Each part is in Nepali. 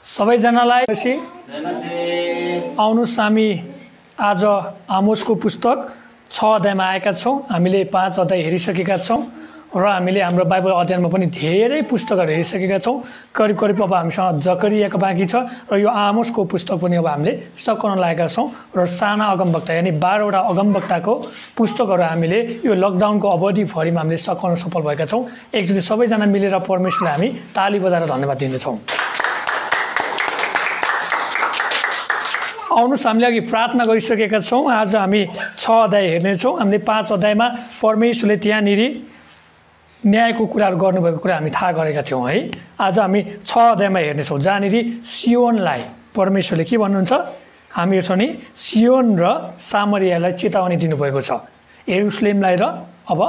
सबैजनालाई आउनुहोस् हामी आज आमोसको पुस्तक 6 अध्यायमा आएका छौँ। हामीले 5 अध्याय हेरिसकेका छौँ र हामीले हाम्रो बाइबल अध्ययनमा पनि धेरै पुस्तकहरू हेरिसकेका छौँ। करिब करिब अब हामीसँग जकरियाको बाँकी छ र यो आमोसको पुस्तक पनि अब हामीले सकाउन लागेका छौँ र साना अगमवक्ता यानि 12वटा अगमवक्ताको पुस्तकहरू हामीले यो लकडाउनको अवधिभरिमा हामीले सकाउन सफल भएका छौँ। एकचोटि सबैजना मिलेर परमेश्वरलाई हामी ताली बजाएर धन्यवाद दिनेछौँ। आउनुहोस् हामीले अघि प्रार्थना गरिसकेका छौँ। आज हामी 6 अध्याय हेर्नेछौँ। हामीले 5 अध्यायमा परमेश्वरले त्यहाँनिर न्यायको कुराहरू गर्नुभएको कुरा हामी थाहा गरेका थियौँ है। आज हामी 6 अध्यायमा हेर्नेछौँ जहाँनिर सियोनलाई परमेश्वरले के भन्नुहुन्छ, हामी हेर्छौँ नि सियोन र सामरियालाई चेतावनी दिनुभएको छ। यरुसलेमलाई र अब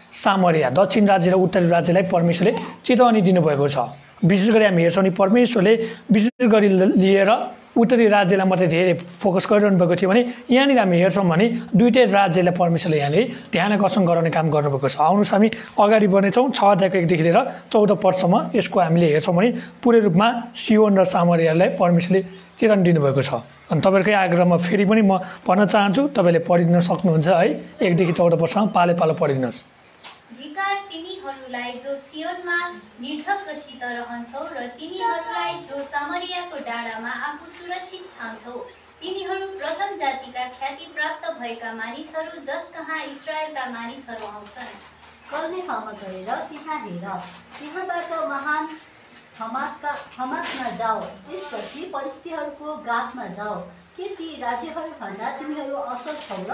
सामरिया दक्षिण राज्य र उत्तरी राज्यलाई परमेश्वरले चेतावनी दिनुभएको छ। विशेष गरी हामी हेर्छौँ नि परमेश्वरले विशेष गरी लिएर उत्तरी राज्यलाई मात्रै धेरै फोकस गरिरहनु भएको थियो भने यहाँनिर हामी हेर्छौँ भने दुईटै राज्यलाई परमेश्वरले यहाँनिर ध्यानाकर्षण गराउने काम गर्नुभएको छ। आउनुहोस् हामी अगाडि बढ्नेछौँ। 6 अध्यायको 1 देखि लिएर 14 पदसम्म यसको हामीले हेर्छौँ भने पुरै रूपमा सियोन र सामरियालाई परमेश्वरले चेतावनी दिनुभएको छ। अनि तपाईँहरूकै आग्रहमा फेरि पनि म भन्न चाहन्छु, तपाईँले पढिदिन सक्नुहुन्छ है। 1 देखि 14 पदसम्म पाले पालो पढिदिनुहोस्। तिमीहरूलाई जो सियोनमा निर्धक्कसित रहन्छौ र तिमीहरूलाई जो सामरियाको डाँडामा आफू सुरक्षित ठान्छौ, तिमीहरू प्रथम जातिका ख्याति प्राप्त भएका मानिसहरू जस कहाँ इस्राएलका मानिसहरू आउँछन्। कल्ने ठाउँमा गएर त्यहाँ हेर, त्यहाँबाट महान हमातमा जाऊ, त्यसपछि परिस्थितिहरूको गातमा जाऊ। के ती राज्यहरूभन्दा तिमीहरू असल छौ र?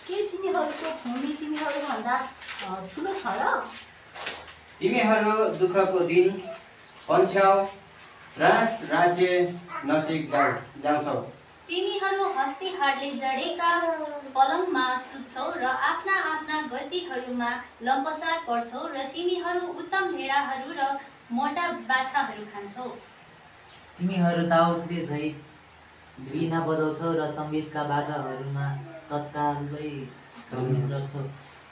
के तिमीहरूको भूमि तिमीहरूभन्दा ठुलो छ र? तिमीहरू दुःखको दिन पन्छ्याउ, त्रास राज्य नजिक जान्छौ। तिमीहरू हस्तीहारले जडेका पलङमा सुत्छौ र आफ्ना आफ्ना गद्दीहरूमा लम्पसार पर्छौ र तिमीहरू उत्तम भेडाहरू र मोटा बाछाहरू खान्छौ। तिमीहरू दाउदले झै वीणा बजाउँछौ र सङ्गीतका बाजाहरूमा तत्कालै रच्छौ।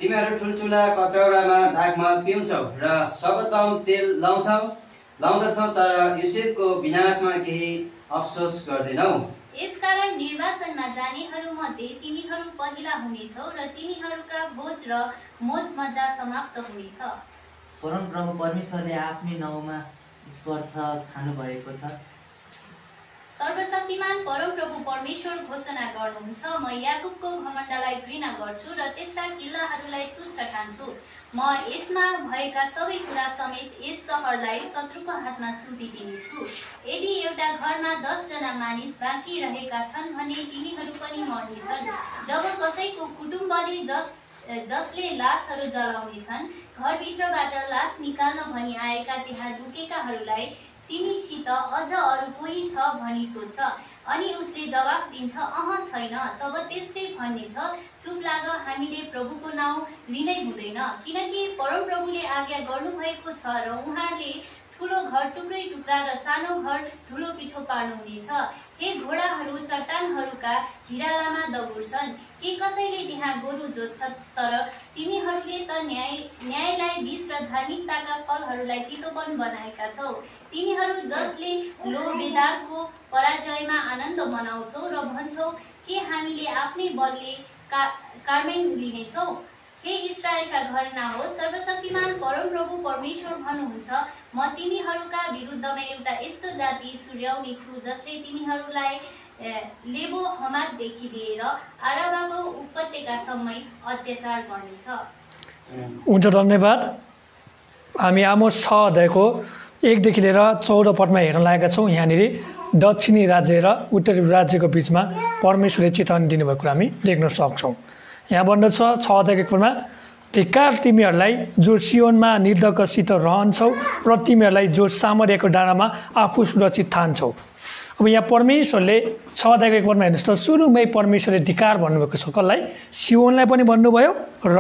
तिमीहरू ठुल्ठुला कचौरामा दागमल पिउँछौ र सर्वोत्तम तेल लाउँदछौ, तर युसेफको विनाशमा केही अफसोस गर्दैनौ। यसकारण निर्वासनमा जानेहरूमध्ये तिमीहरू पहिला हुनेछौ र तिमीहरूका भोज र मोज मजा समाप्त हुनेछ। परमप्रभु परमेश्वरले आफ्नै नाउँमा स्पर्श खानुभएको छ। सर्वशक्तिमान परमप्रभु परमेश्वर घोषणा गर्नुहुन्छ, म याकुबको घमण्डलाई घृणा गर्छु र त्यसका किल्लाहरूलाई तुच्छ ठान्छु। म यसमा भएका सबै कुरा समेत यस सहरलाई शत्रुको हातमा सुम्पिदिनेछु। यदि एउटा घरमा 10 जना मानिस बाँकी रहेका छन् भने तिनीहरू पनि मर्नेछन्। जब कसैको कुटुम्बले जसले लासहरू जलाउनेछन्, घरभित्रबाट लास निकाल्न भनी आएका त्यहाँ लुकेकाहरूलाई तिमीसित अझ अरू कोही छ भनी सोध्छ, अनि उसले जवाब दिन्छ अह छैन, तब त्यसले भन्नेछ चुप लाग, हामीले प्रभुको नाउँ लिनै हुँदैन। किनकि परमप्रभुले आज्ञा गर्नुभएको छ र उहाँले ठुलो घर टुक्रै टुक्रा र सानो घर ठुलो पिठो पार्नुहुनेछ। हे घोडाहरू चट्टानहरूका भिरालामा दगुर्छन्, के कसैले त्यहाँ गोरु जोत्छ, तर तिमीहरूले त न्यायलाई विष र धार्मिकताका फलहरूलाई तितोपन बनाएका छौ। तिमीहरू जसले लोबेदारको पराजयमा आनन्द मनाउँछौ र भन्छौ के हामीले आफ्नै बलले कार्मेन लिनेछौ। हे इस्राएलका घरना हो, सर्वशक्तिमान परमप्रभु परमेश्वर भन्नुहुन्छ, म तिमीहरूका विरुद्धमा एउटा यस्तो जाति सुर्याउने छु जसले तिमीहरूलाई लेबो हमातदेखि लिएर आराबाको उपत्यकासम्म अत्याचार गर्नेछ। हुन्छ, धन्यवाद। हामी आमोस 6 अध्यायको 1 देखि लिएर 14 पदमा हेर्न लागेका छौँ। यहाँनिर दक्षिणी राज्य र उत्तरी राज्यको बिचमा परमेश्वरले चेतावनी दिनुभएको कुरा हामी देख्न सक्छौँ। यहाँ भन्दछ 6 अध्यायको 1 पदमा, धिक्कार तिमीहरूलाई जो सियोनमा निर्धक्कसित रहन्छौ र तिमीहरूलाई जो सामरियाको डाँडामा आफू सुरक्षित ठान्छौ। अब यहाँ परमेश्वरले 6 अध्यायको 1 पदमा हेर्नुहोस् त, सुरुमै परमेश्वरले धिक्कार भन्नुभएको छ। कसलाई? सियोनलाई पनि भन्नुभयो र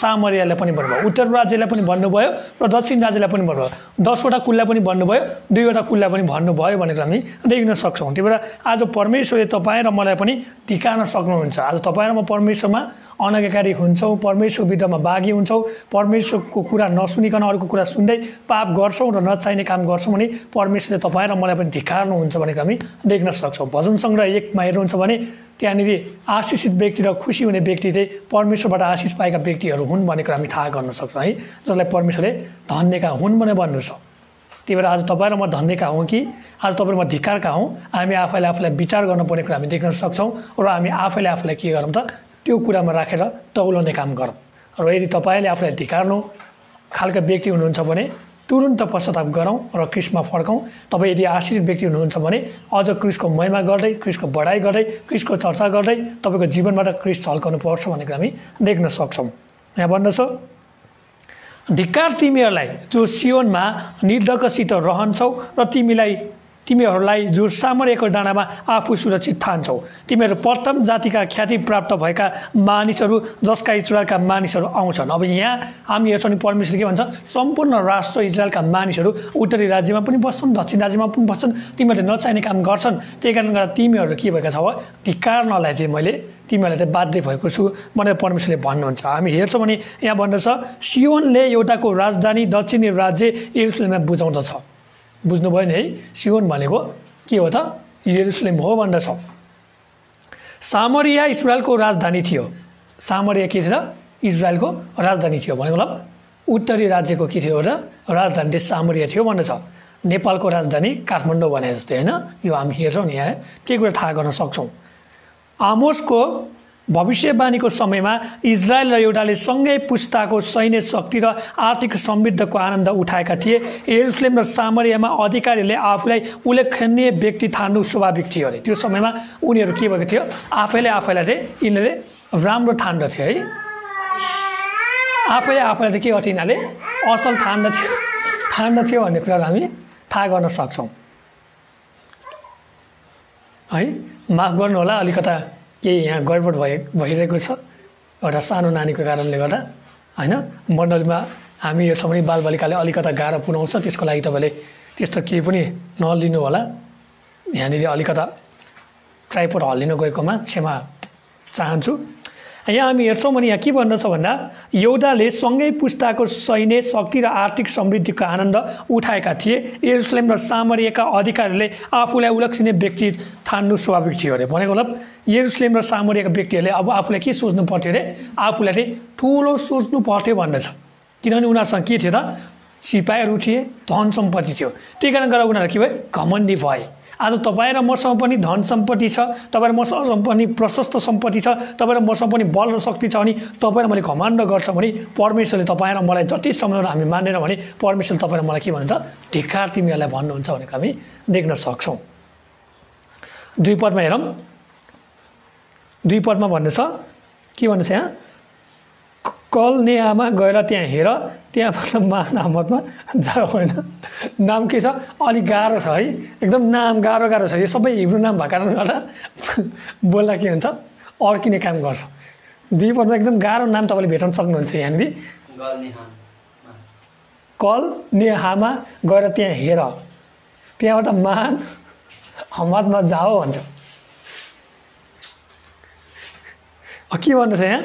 सामरियालाई पनि भन्नुभयो, उत्तर राज्यलाई पनि भन्नुभयो र दक्षिण राज्यलाई पनि भन्नुभयो। 10वटा कुललाई पनि भन्नुभयो, 2वटा कुललाई पनि भन्नुभयो भनेर हामी देख्न सक्छौँ। त्यही भएर आज परमेश्वरले तपाईँ र मलाई पनि धिक्कार्न सक्नुहुन्छ। आज तपाईँ र म परमेश्वरमा अनाज्ञाकारी हुन्छौँ, परमेश्वरको विरुद्धमा बागी हुन्छौँ, परमेश्वरको कुरा नसुनिकन अरूको कुरा सुन्दै पाप गर्छौँ र नचाहिने काम गर्छौँ भने परमेश्वरले तपाईँ र मलाई पनि धिक्कार्नुहुन्छ भनेर हामी देख्न सक्छौँ। भजन सङ्ग्रह 1मा हेर्नुहुन्छ भने त्यहाँनिर आशिषित व्यक्ति र खुसी हुने व्यक्ति चाहिँ परमेश्वरबाट आशिष पाएका व्यक्तिहरू हुन् भनेको हामी थाहा गर्न सक्छौँ है, जसलाई परमेश्वरले धन्यका हुन् भनेर भन्नु छ। त्यही भएर आज तपाईँ र म धन्यका हौँ कि आज तपाईँ र म धिक्कारका हौँ, हामी आफूलाई विचार गर्नुपर्ने कुरा हामी देख्न सक्छौँ र हामी आफूलाई के गरौँ त त्यो कुरामा राखेर तौलाउने काम गरौँ। र यदि तपाईँले आफूलाई धिक्कार्नु खालका व्यक्ति हुनुहुन्छ भने तुरुन्त पश्चाताप गरौँ र क्रिस्टमा फर्कौँ। तपाईँ यदि आशिषित व्यक्ति हुनुहुन्छ भने अझ क्रिस्टको महिमा गर्दै, क्रिस्टको बढाइ गर्दै, क्रिस्टको चर्चा गर्दै तपाईँको जीवनबाट क्रिस्ट झल्काउनु पर्छ भनेर हामी देख्न सक्छौँ। यहाँ भन्दछ, धिक्कार तिमीहरूलाई जो सियोनमा निर्धकसित रहन्छौ र तिमीहरूलाई जो सामर्यको डाँडामा आफू सुरक्षित ठान्छौ। तिमीहरू प्रथम जातिका ख्याति प्राप्त भएका मानिसहरू जसका इजरायलका मानिसहरू आउँछन्। अब यहाँ हामी हेर्छौँ परमेश्वर के भन्छ, सम्पूर्ण राष्ट्र इजरायलका मानिसहरू उत्तरी राज्यमा पनि बस्छन्, दक्षिण राज्यमा पनि बस्छन्, तिमीहरूले नचाहिने काम गर्छन्। त्यही कारणले गर्दा तिमीहरू के भएका छ, धिक्कार्नलाई चाहिँ मैले तिमीहरूलाई चाहिँ बाध्य भएको छु भनेर परमेश्वरले भन्नुहुन्छ। हामी हेर्छौँ भने यहाँ भन्दछ, सियोनले एउटाको राजधानी दक्षिणी राज्य यरुशलेममा बुझाउँदछ। बुझ्नुभयो नि है, सियोन भनेको के हो त, यरुशलेम हो भन्दछ। सामरिया इजरायलको राजधानी थियो। सामरिया के थियो, इजरायलको राजधानी थियो भनेको मतलब उत्तरी राज्यको के थियो र राजधानी चाहिँ सामरिया थियो भन्दछ। नेपालको राजधानी काठमाडौँ भने जस्तै होइन, यो हामी हेर्छौँ नि यहाँ के कुरा थाहा गर्न सक्छौँ। आमोसको भविष्यवाणीको समयमा इजरायल र एउटाले सँगै पुस्ताको सैन्य शक्ति र आर्थिक समृद्धको आनन्द उठाएका थिए। यरुशलेम र सामरियामा अधिकारीले आफूलाई उल्लेखनीय व्यक्ति ठान्नु स्वाभाविक थियो अरे। त्यो समयमा उनीहरू के भएको थियो, आफैलाई चाहिँ यिनीहरूले राम्रो ठान्दथ्यो है, आफैलाई चाहिँ के गर्थ्यो, यिनीहरूले असल ठान्दथ्यो भन्ने कुराहरू हामी थाहा गर्न सक्छौँ है। माफ गर्नु होला, अलिकता केही यहाँ गडबड भइरहेको छ एउटा सानो नानीको कारणले गर्दा होइन। मण्डलीमा हामी हेर्छौँ भने बालबालिकाले अलिकता गाह्रो पुर्याउँछ, त्यसको लागि तपाईँले त्यस्तो केही पनि नलिनु होला। यहाँनिर अलिकता ट्राइपोड हल्लिन गएकोमा क्षमा चाहन्छु। यहाँ हामी हेर्छौँ भने यहाँ के भन्दछ भन्दा, यहुदाले सँगै पुस्ताको सैन्य शक्ति र आर्थिक समृद्धिको आनन्द उठाएका थिए। यरुशलेम र सामरियाका अधिकारीहरूले आफूलाई उल्लेखनीय व्यक्ति ठान्नु स्वाभाविक थियो अरे। भनेको मतलब यरुशलेम र सामरियाका व्यक्तिहरूले अब आफूलाई के सोच्नु पर्थ्यो अरे, आफूलाई चाहिँ ठुलो सोच्नु पर्थ्यो भन्दछ। किनभने उनीहरूसँग के थियो त, सिपाहीहरू थिए, धन सम्पत्ति थियो। त्यही कारण गरेर उनीहरू के भयो, घमण्डी भए। आज तपाईँ र मसँग पनि धन सम्पत्ति छ, तपाईँ र मसँग पनि प्रशस्त सम्पत्ति छ, तपाईँ र मसँग पनि बल र शक्ति छ भने तपाईँ र मैले घमण्ड गर्छ भने परमेश्वरले तपाईँ र मलाई जति समय हामी मानेन भने परमेश्वरले तपाईँ र मलाई के भन्छ, धिक्कार तिमीहरूलाई भन्नुहुन्छ भनेको हामी देख्न सक्छौँ। 2 पदमा हेरौँ, 2 पदमा भन्दैछ, के भन्दैछ यहाँ, कलनेयामा गएर त्यहाँ हेर, त्यहाँबाट महानामतमा जाऊ। होइन, नाम के छ, अलिक गाह्रो छ है, एकदम नाम गाह्रो छ। यो सबै हिब्रू नाम भएको कारणले गर्दा बोल्दा के हुन्छ, अड्किने काम गर्छ। 2 पदमा एकदम गाह्रो नाम तपाईँले भेटाउन सक्नुहुन्छ। यहाँनिर कलनेहामा गएर त्यहाँ हेर, त्यहाँबाट महान हमातमा जाओ भन्छ। के भन्दैछ यहाँ,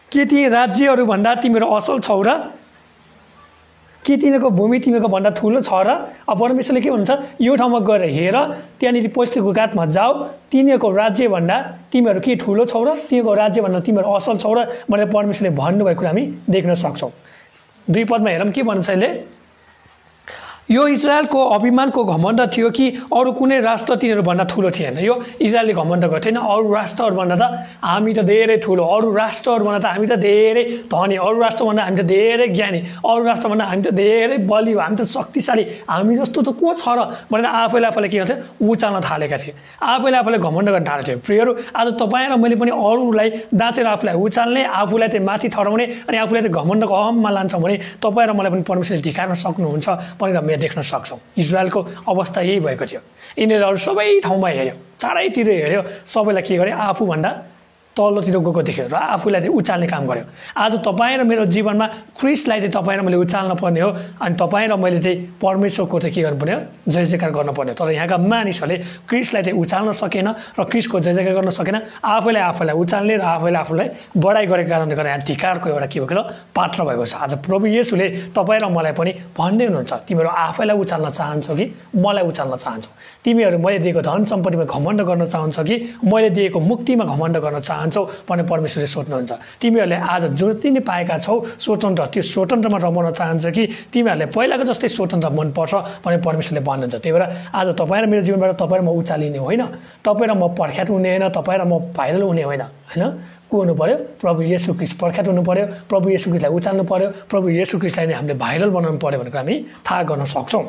के ती राज्यहरूभन्दा तिमीहरू असल छौ र, के तिनीहरूको भूमि तिमीहरूको भन्दा ठुलो छ र। अब परमेश्वरले के भन्छ, यो ठाउँमा गएर हेर, त्यहाँनिर परिस्थितिको घातमा जाऊ, तिनीहरूको राज्यभन्दा तिमीहरू के ठुलो छौ र, तिनीहरूको राज्यभन्दा तिमीहरू असल छौ र भनेर परमेश्वरले भन्नुभएको कुरा हामी देख्न सक्छौँ। 2 पदमा हेरौँ के भन्छ यसले, यो इजरायलको अभिमानको घमण्ड थियो कि अरू कुनै राष्ट्र तिनीहरूभन्दा ठुलो थिएन। यो इजरायलले घमण्ड गर्थेन, अरू राष्ट्रहरूभन्दा त हामी त धेरै ठुलो, अरू राष्ट्रहरूभन्दा त हामी त धेरै धनी, अरू राष्ट्रभन्दा हामी त धेरै ज्ञानी, अरू राष्ट्रभन्दा हामी त धेरै बलियो, हामी त शक्तिशाली, हामी जस्तो त को छ र भनेर आफैलाई के गर्थ्यो, उचाल्न थालेका थिए, आफैलाई घमण्ड गर्न थालेको थियो। प्रियहरू, आज तपाईँ र मैले पनि अरूलाई दाँचेर आफूलाई उचाल्ने, आफूलाई चाहिँ माथि ठहराउने अनि आफूलाई चाहिँ घमण्डको अहममा लान्छौँ भने तपाईँ र मलाई पनि परमेश्वरले धिक्कार्न सक्नुहुन्छ भनेर देख्न सक्छौँ। इजरायलको अवस्था यही भएको थियो। यिनीहरू सबै ठाउँमा हेऱ्यो, चारैतिर हेऱ्यो, सबैलाई के गरे, आफूभन्दा तल्लोतिर गएको देख्यो र आफूलाई चाहिँ उचाल्ने काम गर्यो। आज तपाईँ र मेरो जीवनमा क्रिस्टलाई चाहिँ तपाईँ र मैले उचाल्न पर्ने हो अनि तपाईँ र मैले चाहिँ परमेश्वरको चाहिँ के गर्नुपर्ने हो, जय जयकार गर्नुपर्ने हो। तर यहाँका मानिसहरूले क्रिस्टलाई चाहिँ उचाल्न सकेन र क्रिस्टको जय जयकार गर्न सकेन, आफैले आफूलाई उचाल्ने र आफैले आफूलाई बढाइ गरेको कारणले गर्दा यहाँ धिक्कारको एउटा के भएको छ, पात्र भएको छ। आज प्रभु येशूले तपाईँ र मलाई पनि भन्दै हुनुहुन्छ, तिमीहरू आफैलाई उचाल्न चाहन्छौ कि मलाई उचाल्न चाहन्छौ? तिमीहरू मैले दिएको धन सम्पत्तिमा घमण्ड गर्न चाहन्छौ कि मैले दिएको मुक्तिमा घमण्ड गर्न चाहन्छौ भनेर परमेश्वरले सोध्नुहुन्छ। तिमीहरूले आज जति नै पाएका छौ स्वतन्त्र, त्यो स्वतन्त्रमा रमाउन चाहन्छ कि तिमीहरूले पहिलाको जस्तै स्वतन्त्र मनपर्छ भनेर परमेश्वरले भन्नुहुन्छ। त्यही भएर आज तपाईँ र मेरो जीवनबाट तपाईँ र म उचालिने होइन, तपाईँ र म प्रख्यात हुने होइन, तपाईँ र म भाइरल हुने होइन, होइन। को हुनु पर्यो? प्रभु येशू ख्रीष्ट प्रख्यात हुनु पर्यो, प्रभु येशू ख्रीष्टलाई उचाल्नु पर्यो, प्रभु येशू ख्रीष्टलाई नै हामीले भाइरल बनाउनु पर्यो भनेर हामी थाहा गर्न सक्छौँ।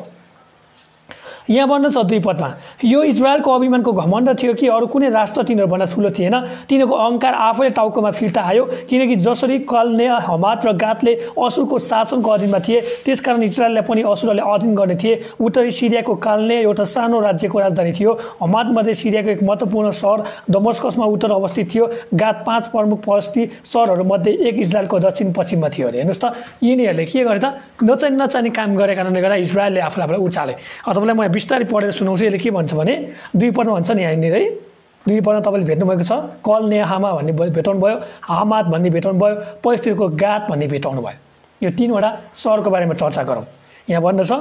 यहाँ भन्दछ 2 पदमा, यो इजरायलको अभिमानको घमण्ड थियो कि अरू कुनै राष्ट्र तिनीहरूभन्दा ठुलो थिएन, तिनीहरूको अहङ्कार आफैले टाउकोमा फिर्ता आयो, किनकि जसरी कल्ने, हमात र गातले असुरको शासनको अधीनमा थिए त्यसकारण इजरायललाई पनि असुरले अधीन गर्ने थिए। उत्तरी सिरियाको काल्ने एउटा सानो राज्यको राजधानी थियो। हमात मध्ये सिरियाको एक महत्त्वपूर्ण सहर दमस्कसमा उत्तर अवस्थित थियो। गात 5 प्रमुख पश्चिमी सहरहरूमध्ये एक इजरायलको दक्षिण पश्चिममा थियो अरे। हेर्नुहोस् त, यिनीहरूले के गरे त? नचाहिने काम गरेका कारणले गर्दा इजरायलले आफूलाई उचाले। तपाईँलाई म बिस्तारै पढेर सुनाउँछु। यसले के भन्छ भने 2 पदमा भन्छ नि यहाँनिर है, 2 पदमा तपाईँले भेट्नुभएको छ, कल नेहामा भन्ने भेटाउनु भयो, हामात भन्ने भेटाउनु भयो, पश्चिमको गात भन्ने भेटाउनु भयो। यो 3वटा सहरको बारेमा चर्चा गरौँ। यहाँ भन्दछ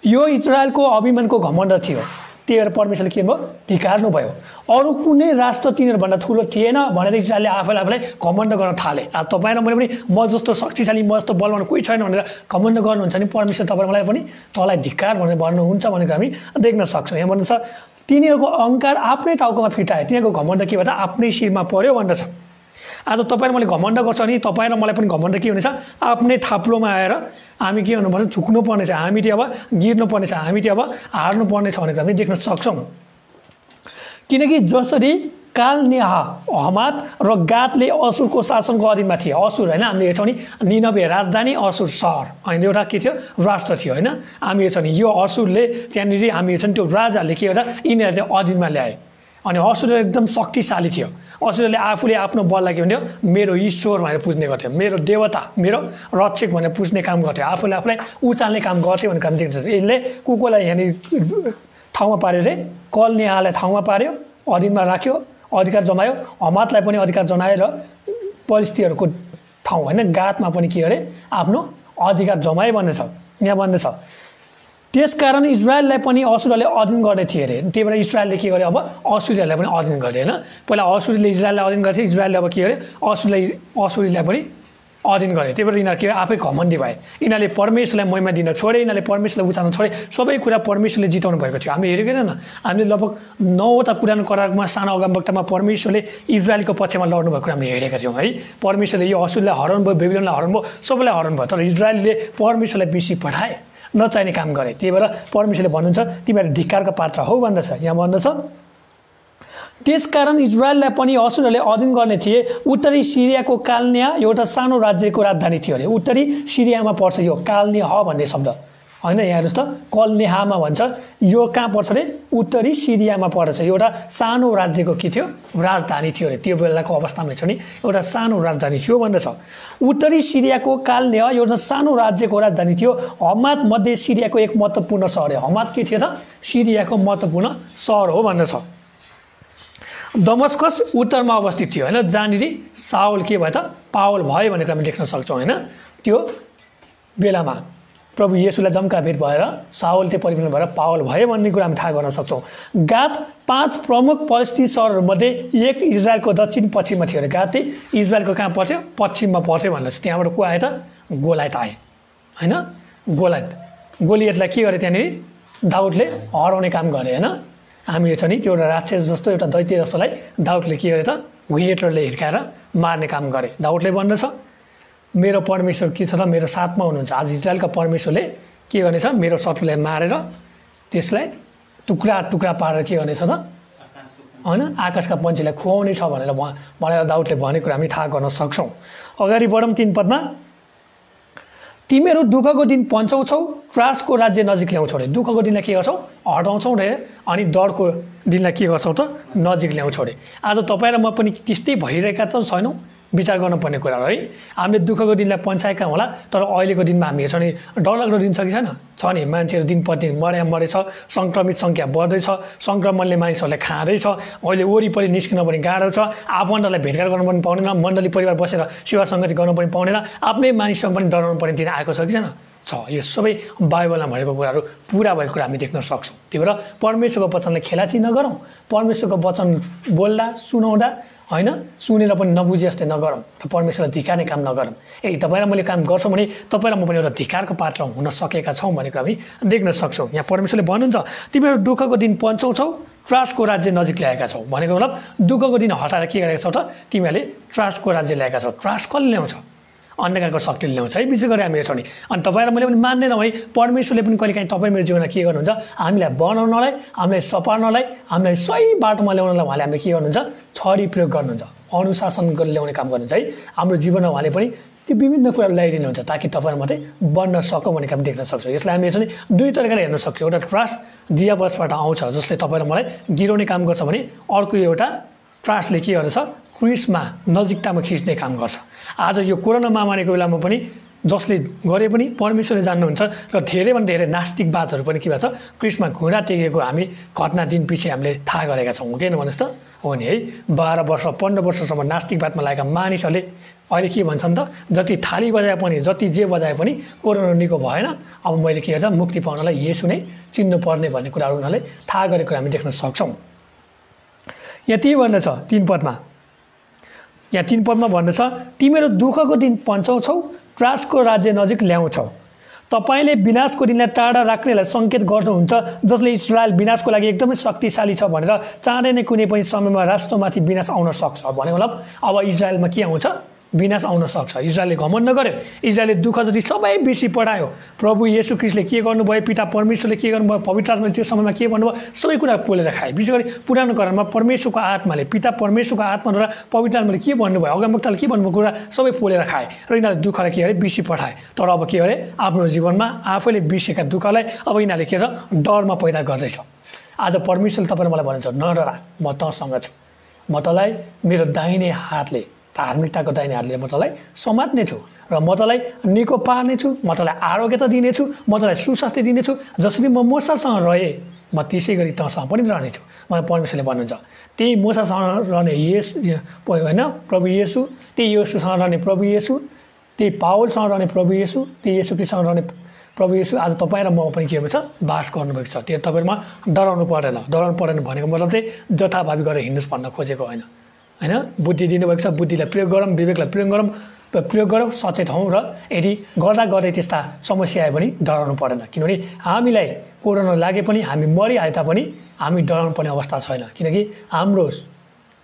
यो इजरायलको अभिमानको घमण्ड थियो, त्यही भएर परमेश्वरले के भयो? धिक्कार्नु भयो। अरू कुनै राष्ट्र तिनीहरूभन्दा ठुलो थिएन भनेर इजरायलले आफूलाई घमण्ड गर्न थाले। अब तपाईँ र मैले पनि म जस्तो शक्तिशाली, म जस्तो बलवान कोही छैन भनेर घमण्ड गर्नुहुन्छ नि, परमेश्वर तपाईँ मलाई पनि तँलाई धिक्कार भनेर भन्नुहुन्छ भनेर हामी देख्न सक्छौँ। यहाँ भन्दछ तिनीहरूको अहङ्कार आफ्नै टाउकोमा फिर्ता आयो, तिनीहरूको घमण्ड के भन्छ? आफ्नै शिरमा पर्यो भन्दछ। आज तपाईँ र मैले घमण्ड गर्छ नि, तपाईँ र मलाई पनि घमण्ड के हुनेछ? आफ्नै थाप्लोमा आएर हामी के हुनुपर्छ? झुक्नु पर्नेछ, हामी चाहिँ अब गिर्नु पर्नेछ, हामी चाहिँ अब हार्नु पर्नेछ भनेर हामी देख्न सक्छौँ। किनकि जसरी काल नेहा, हमात र गातले असुरको शासनको अधीनमा थिए। असुर होइन, हामीले हेर्छौँ नि निनवे राजधानी, असुर सहर होइन, एउटा के थियो? राष्ट्र थियो होइन। हामी हेर्छौँ नि यो असुरले त्यहाँनिर हामी हेर्छौँ नि त्यो राजाले के गर्दा यिनीहरूले चाहिँ अधीनमा ल्याए। अनि असुर एकदम शक्तिशाली थियो। असुरले आफूले आफ्नो बललाई के भन्थ्यो? मेरो ईश्वर भनेर पुज्ने गर्थ्यो, मेरो देवता, मेरो रक्षक भनेर पुज्ने काम गर्थ्यो, आफूले आफूलाई उचाल्ने काम गर्थ्यो भनेर काम देख्छ। यसले को यहाँनिर ठाउँमा पार्यो रे? कल नेहालाई ठाउँमा पार्यो, अधीनमा राख्यो, अधिकार जमायो। हमातलाई पनि अधिकार जनाएर परिस्थितिहरूको ठाउँ होइन, गातमा पनि के अरे? आफ्नो अधिकार जमाए भन्ने छ। यहाँ भन्ने छ त्यसकारण इजरायललाई पनि असुरले अधीन गर्ने थिए अरे। त्यही भएर इजरायलले के गर्यो? अब असुरीहरूलाई पनि अधीन गरे होइन। पहिला असुरीले इजरायललाई अधीन गर्थ्यो, इजरायलले अब के अरे? असुरीलाई पनि अधीन गरे। त्यही भएर यिनीहरू के आफै घमण्डी भए। यिनीहरूले परमेश्वरलाई महिमा दिन छोडे, यिनीहरूले परमेश्वरलाई उचाल्न छोडे। सबै कुरा परमेश्वरले जिताउनु भएको थियो। हामी हेरेको छैन, हामीले लगभग 9वटा पुरानो करारमा सानो अगमवक्तामा परमेश्वरले इजरायलको पक्षमा लड्नु भएको हामीले हेरेका थियौँ है। परमेश्वरले यो असुरलाई हराउनु भयो, बेबिलोनलाई हराउनु भयो, सबैलाई हराउनु भयो। तर इजरायलले परमेश्वरलाई बेसी पठाए, नचाहिने काम गरे। त्यही भएर परमेश्वरले भन्नुहुन्छ तिमीहरू धिक्कारको पात्र हौ भन्दछ। यहाँ भन्दछ त्यसकारण इजरायललाई पनि असुरले अधीन गर्ने थिए। उत्तरी सिरियाको काल्निया एउटा सानो राज्यको राजधानी थियो अरे। उत्तरी सिरियामा पर्छ यो काल्निया भन्ने शब्द होइन। यहाँ हेर्नुहोस् त, कलनेहामा भन्छ, यो कहाँ पर्छ अरे? उत्तरी सिरियामा पर्छ। एउटा सानो राज्यको के थियो? राजधानी थियो अरे। त्यो बेलाको अवस्थामा छ नि, एउटा सानो राजधानी थियो भन्दछ। उत्तरी सिरियाको कालनेहा एउटा सानो राज्यको राजधानी थियो। हमात मध्ये सिरियाको एक महत्त्वपूर्ण सहर हो। हमात के थियो त? सिरियाको महत्त्वपूर्ण सहर हो भन्दछ। दमस्कस उत्तरमा अवस्थित थियो होइन, जहाँनिर साउल के भयो त? पावल भयो भनेर हामी देख्न सक्छौँ होइन। त्यो बेलामा प्रभु येशूलाई जम्का भेट भएर साउल त्यो परिवर्तन भएर पावल भयो भन्ने कुरा हामी थाहा गर्न सक्छौँ। गात 5 प्रमुख पश्चिमी सहरहरूमध्ये एक इजरायलको दक्षिण पश्चिममा थियो अरे। गात इजरायलको कहाँ पर्थ्यो? पश्चिममा पर्थ्यो भन्दैछ। त्यहाँबाट को आयो त? गोलायत आए होइन। गोलियतलाई के गरे? त्यहाँनिर दाउदले हराउने काम गरे होइन। हामी हेर्छौँ नि त्यो एउटा राक्षस जस्तो, एउटा दैत्य जस्तोलाई दाउदले के गरे त? हिटलरले हिर्काएर मार्ने काम गरे। दाउदले भन्दछ मेरो परमेश्वर के छ त? मेरो साथमा हुनुहुन्छ। आज इजरायलका परमेश्वरले के गर्नेछ? मेरो शत्रुलाई मारेर त्यसलाई टुक्रा टुक्रा पारेर के गर्नेछ त? होइन, आकाशका पन्छीलाई खुवाउने छ भनेर दाउदले भनेको हामी थाहा गर्न सक्छौँ। अगाडि बढौँ 3 पदमा। तिमीहरू दुःखको दिन पन्छाउँछौ, त्रासको राज्य नजिक ल्याउँछौ रे। दुःखको दिनलाई के गर्छौ? हटाउँछौ रे, अनि डरको दिनलाई के गर्छौ त? नजिक ल्याउँछौ रे। आज तपाईँ र म पनि त्यस्तै भइरहेका त छैनौँ? विचार गर्नुपर्ने कुरा हो है। हामीले दुःखको दिनलाई पन्छाएका होला, तर अहिलेको दिनमा हामी हेर्छौँ नि डरलाग्दो दिन छ कि छैन? छ नि, मान्छेहरू दिन प्रतिदिन मरेछ, सङ्क्रमित सङ्ख्या बढ्दैछ, सङ्क्रमणले मानिसहरूलाई खाँदैछ, अहिले वरिपरि निस्किन पनि गाह्रो छ, आफन्तलाई भेटघाट गर्नु पनि पाउँदैन, मण्डली परिवार बसेर सेवा सङ्गति गर्नु पनि पाउँदैन, आफ्नै मानिससँग पनि डराउनु पर्ने दिन आएको छ कि छैन? छ। यो सबै बाइबलमा भएको कुराहरू पुरा भएको कुरा हामी देख्न सक्छौँ। त्यही भएर परमेश्वरको वचनलाई खेलाची नगरौँ, परमेश्वरको वचन बोल्दा सुनाउँदा होइन सुनेर पनि नबुझे जस्तै नगरौँ र परमेश्वरलाई धिक्कार्ने काम नगरौँ। यदि तपाईँ र मैले काम गर्छौँ भने तपाईँ र म पनि एउटा धिक्कारको पात्र हुन सकेका छौँ भन्ने कुरा हामी देख्न सक्छौँ। यहाँ परमेश्वरले भन्नुहुन्छ तिमीहरू दुःखको दिन पन्छाउँछौ, त्रासको राज्य नजिक ल्याएका छौ। भनेको मतलब दुःखको दिन हटाएर के गरेका छौ त? तिमीहरूले त्रासको राज्य ल्याएका छौ। त्रास कसले ल्याउँछ? अन्धकारको शक्तिले ल्याउँछ है। विशेष गरी हामी हेर्छौँ नि, अनि तपाईँ र मैले पनि मान्दैनौँ है, परमेश्वरले पनि कहिलेकाहीँ तपाईँ मेरो जीवनमा के गर्नुहुन्छ? हामीलाई बनाउनलाई, हामीलाई सपार्नलाई, हामीलाई सही बाटोमा ल्याउनलाई उहाँले हामीले के गर्नुहुन्छ? छडी प्रयोग गर्नुहुन्छ, अनुशासन ल्याउने काम गर्नुहुन्छ है। हाम्रो जीवनमा उहाँले पनि त्यो विभिन्न कुराहरू ल्याइदिनुहुन्छ ताकि तपाईँ मात्रै बन्न सकौँ भन्ने काम देख्न सक्छौँ। यसलाई हामी हेर्छौँ नि दुई तरिकाले हेर्न सक्छौँ। एउटा त्रास दियावशबाट आउँछ जसले तपाईँ र मलाई गिराउने काम गर्छ भने अर्को एउटा त्रासले के गर्छ? क्रिसमा नजिकतामा खिच्ने काम गर्छ। आज यो कोरोना महामारीको बेलामा पनि जसले गरे पनि परमेश्वरले जान्नुहुन्छ र धेरैभन्दा धेरै नास्तिकवादहरू पनि के भन्छ? क्रिसमा घुँडा टेकेको हामी घटना दिन पछि हामीले थाहा गरेका छौँ। किन भन्नुहोस् त? हो नि है, 12 वर्ष 15 वर्षसम्म नास्तिकवादमा लागेका मानिसहरूले अहिले के भन्छन् त? जति थाली बजाए पनि जति जे बजाए पनि कोरोना निको भएन, अब मैले के गर्छ? मुक्ति पाउनलाई येशू नै चिन्नु पर्ने भन्ने कुराहरू उनीहरूले थाहा गरेको हामी देख्न सक्छौँ। यति भन्दछ 3 पदमा, यहाँ 3 पदमा भन्दछ तिमीहरू दुःखको दिन पन्छाउँछौ, त्रासको राज्य नजिक ल्याउँछौ। तपाईँले विनाशको दिनलाई टाढा राख्नेलाई सङ्केत गर्नुहुन्छ जसले इस्रायल विनाशको लागि एकदमै शक्तिशाली छ भनेर चाँडै नै कुनै पनि समयमा राष्ट्रमाथि विनाश आउन सक्छ। भनेको मतलब अब इजरायलमा के आउँछ? विनाश आउन सक्छ। इजरायलले घमण्ड गर्यो, इजरायलले दुःख जति सबै बेसी पढायो। प्रभु येशू ख्रीष्टले के गर्नुभयो, पिता परमेश्वरले के गर्नुभयो, पवित्र आत्माले त्यो समयमा के भन्नुभयो, सबै कुरा पोलेर खाए। विशेष गरी पुरानो करारमा परमेश्वरको आत्माले, पिता परमेश्वरको आत्माद्वारा पवित्र आत्माले के भन्नुभयो, अगमवक्ताले के भन्नुभयो कुरा सबै पोलेर खाए र यिनीहरूले दुःखलाई के गरे? बिर्सी पठाए। तर अब के गरे? आफ्नो जीवनमा आफैले बिर्सेका दुःखलाई अब यिनीहरूले के छ? डरमा पैदा गर्दैछ। आज परमेश्वरले तपाईँले मलाई भन्नुहुन्छ नडरा, म तँसँग छु, म तँलाई मेरो दाहिने हातले, धार्मिकताको दाहिने हातले म तँलाई समात्ने छु र म तँलाई निको पार्ने छु, म तँलाई आरोग्यता दिनेछु, म तँलाई सुस्वास्थ्य दिनेछु। जसरी म मूसासँग रहेँ म त्यसै गरी तँसँग पनि रहनेछु। मलाई परमेश्वरले भन्नुहुन्छ त्यही मूसासँग रहने होइन प्रभु येशू, त्यही येशूसँग रहने प्रभु येशू, त्यही पावलसँग रहने प्रभु येशू, त्यही येशू ख्रीष्टसँग रहने प्रभु येशू आज तपाईँ र म पनि के हुन्छ? बास गर्नुभएको छ। त्यो तपाईँमा डराउनु पर्दैन। डराउनु पर्दैन भनेको मतलब चाहिँ जथाभावी गरेर हिँड्नुहोस् भन्न खोजेको होइन। होइन, बुद्धि दिनुभएको छ, बुद्धिलाई प्रयोग गरौँ, विवेकलाई प्रयोग गरौँ, सचेत हौँ र यदि गर्दा गर्दै त्यस्ता समस्या आयो भने डराउनु पर्दैन। किनभने हामीलाई कोरोना लागे पनि हामी मरिहाले तापनि हामी डराउनु पर्ने अवस्था छैन, किनकि हाम्रो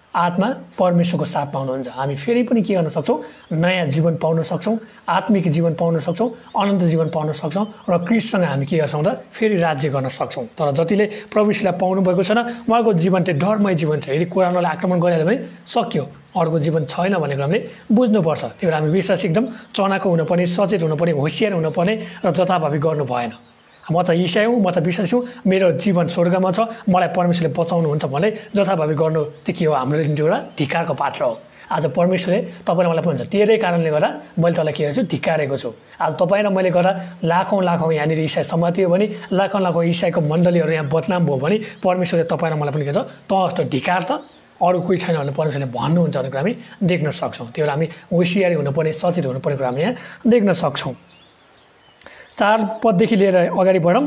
आत्मा परमेश्वरको साथमा हुनुहुन्छ। हामी फेरि पनि के गर्न सक्छौँ? नयाँ जीवन पाउन सक्छौँ, आत्मिक जीवन पाउन सक्छौँ, अनन्त जीवन पाउन सक्छौँ र क्रिस्टसँग हामी के गर्छौँ त? फेरि राज्य गर्न सक्छौँ। तर जतिले प्रभु यीशुलाई पाउनुभएको छैन उहाँको जीवन चाहिँ डरमय जीवन छ। यदि कोरोनालाई आक्रमण गरिहाल्यो भने सक्यो, अर्को जीवन छैन भनेको हामीले बुझ्नुपर्छ। त्यही भएर हामी विश्वास एकदम चनाको हुनुपर्ने, सचेत हुनुपर्ने, होसियार हुनुपर्ने र जताभावी गर्नु भएन। म त ईसाई हुँ, म त विश्वासी हुँ, मेरो जीवन स्वर्गमा छ, मलाई परमेश्वरले बचाउनुहुन्छ भने जथाभावी गर्नु त्यो के हो? हाम्रो निम्ति एउटा धिक्कारको पात्र हो। आज परमेश्वरले तपाईँलाई मलाई भन्छ तेरै कारणले गर्दा मैले तँलाई के गर्छु? धिक्कारेको छु। आज तपाईँ र मैले गर्दा लाखौँ यहाँनिर इसाई समातियो भने, लाखौँ इसाईको मण्डलीहरू यहाँ बदनाम भयो भने परमेश्वरले तपाईँ र मलाई पनि के छ? तँ जस्तो धिक्कार त अरू कोही छैन भने परमेश्वरले भन्नुहुन्छ भन्ने कुरा हामी देख्न सक्छौँ। त्यो भएर हामी होसियारी हुनुपर्ने, सचेत हुनुपर्ने कुरा हामी यहाँ देख्न सक्छौँ। 4 पददेखि लिएर अगाडि बढौँ।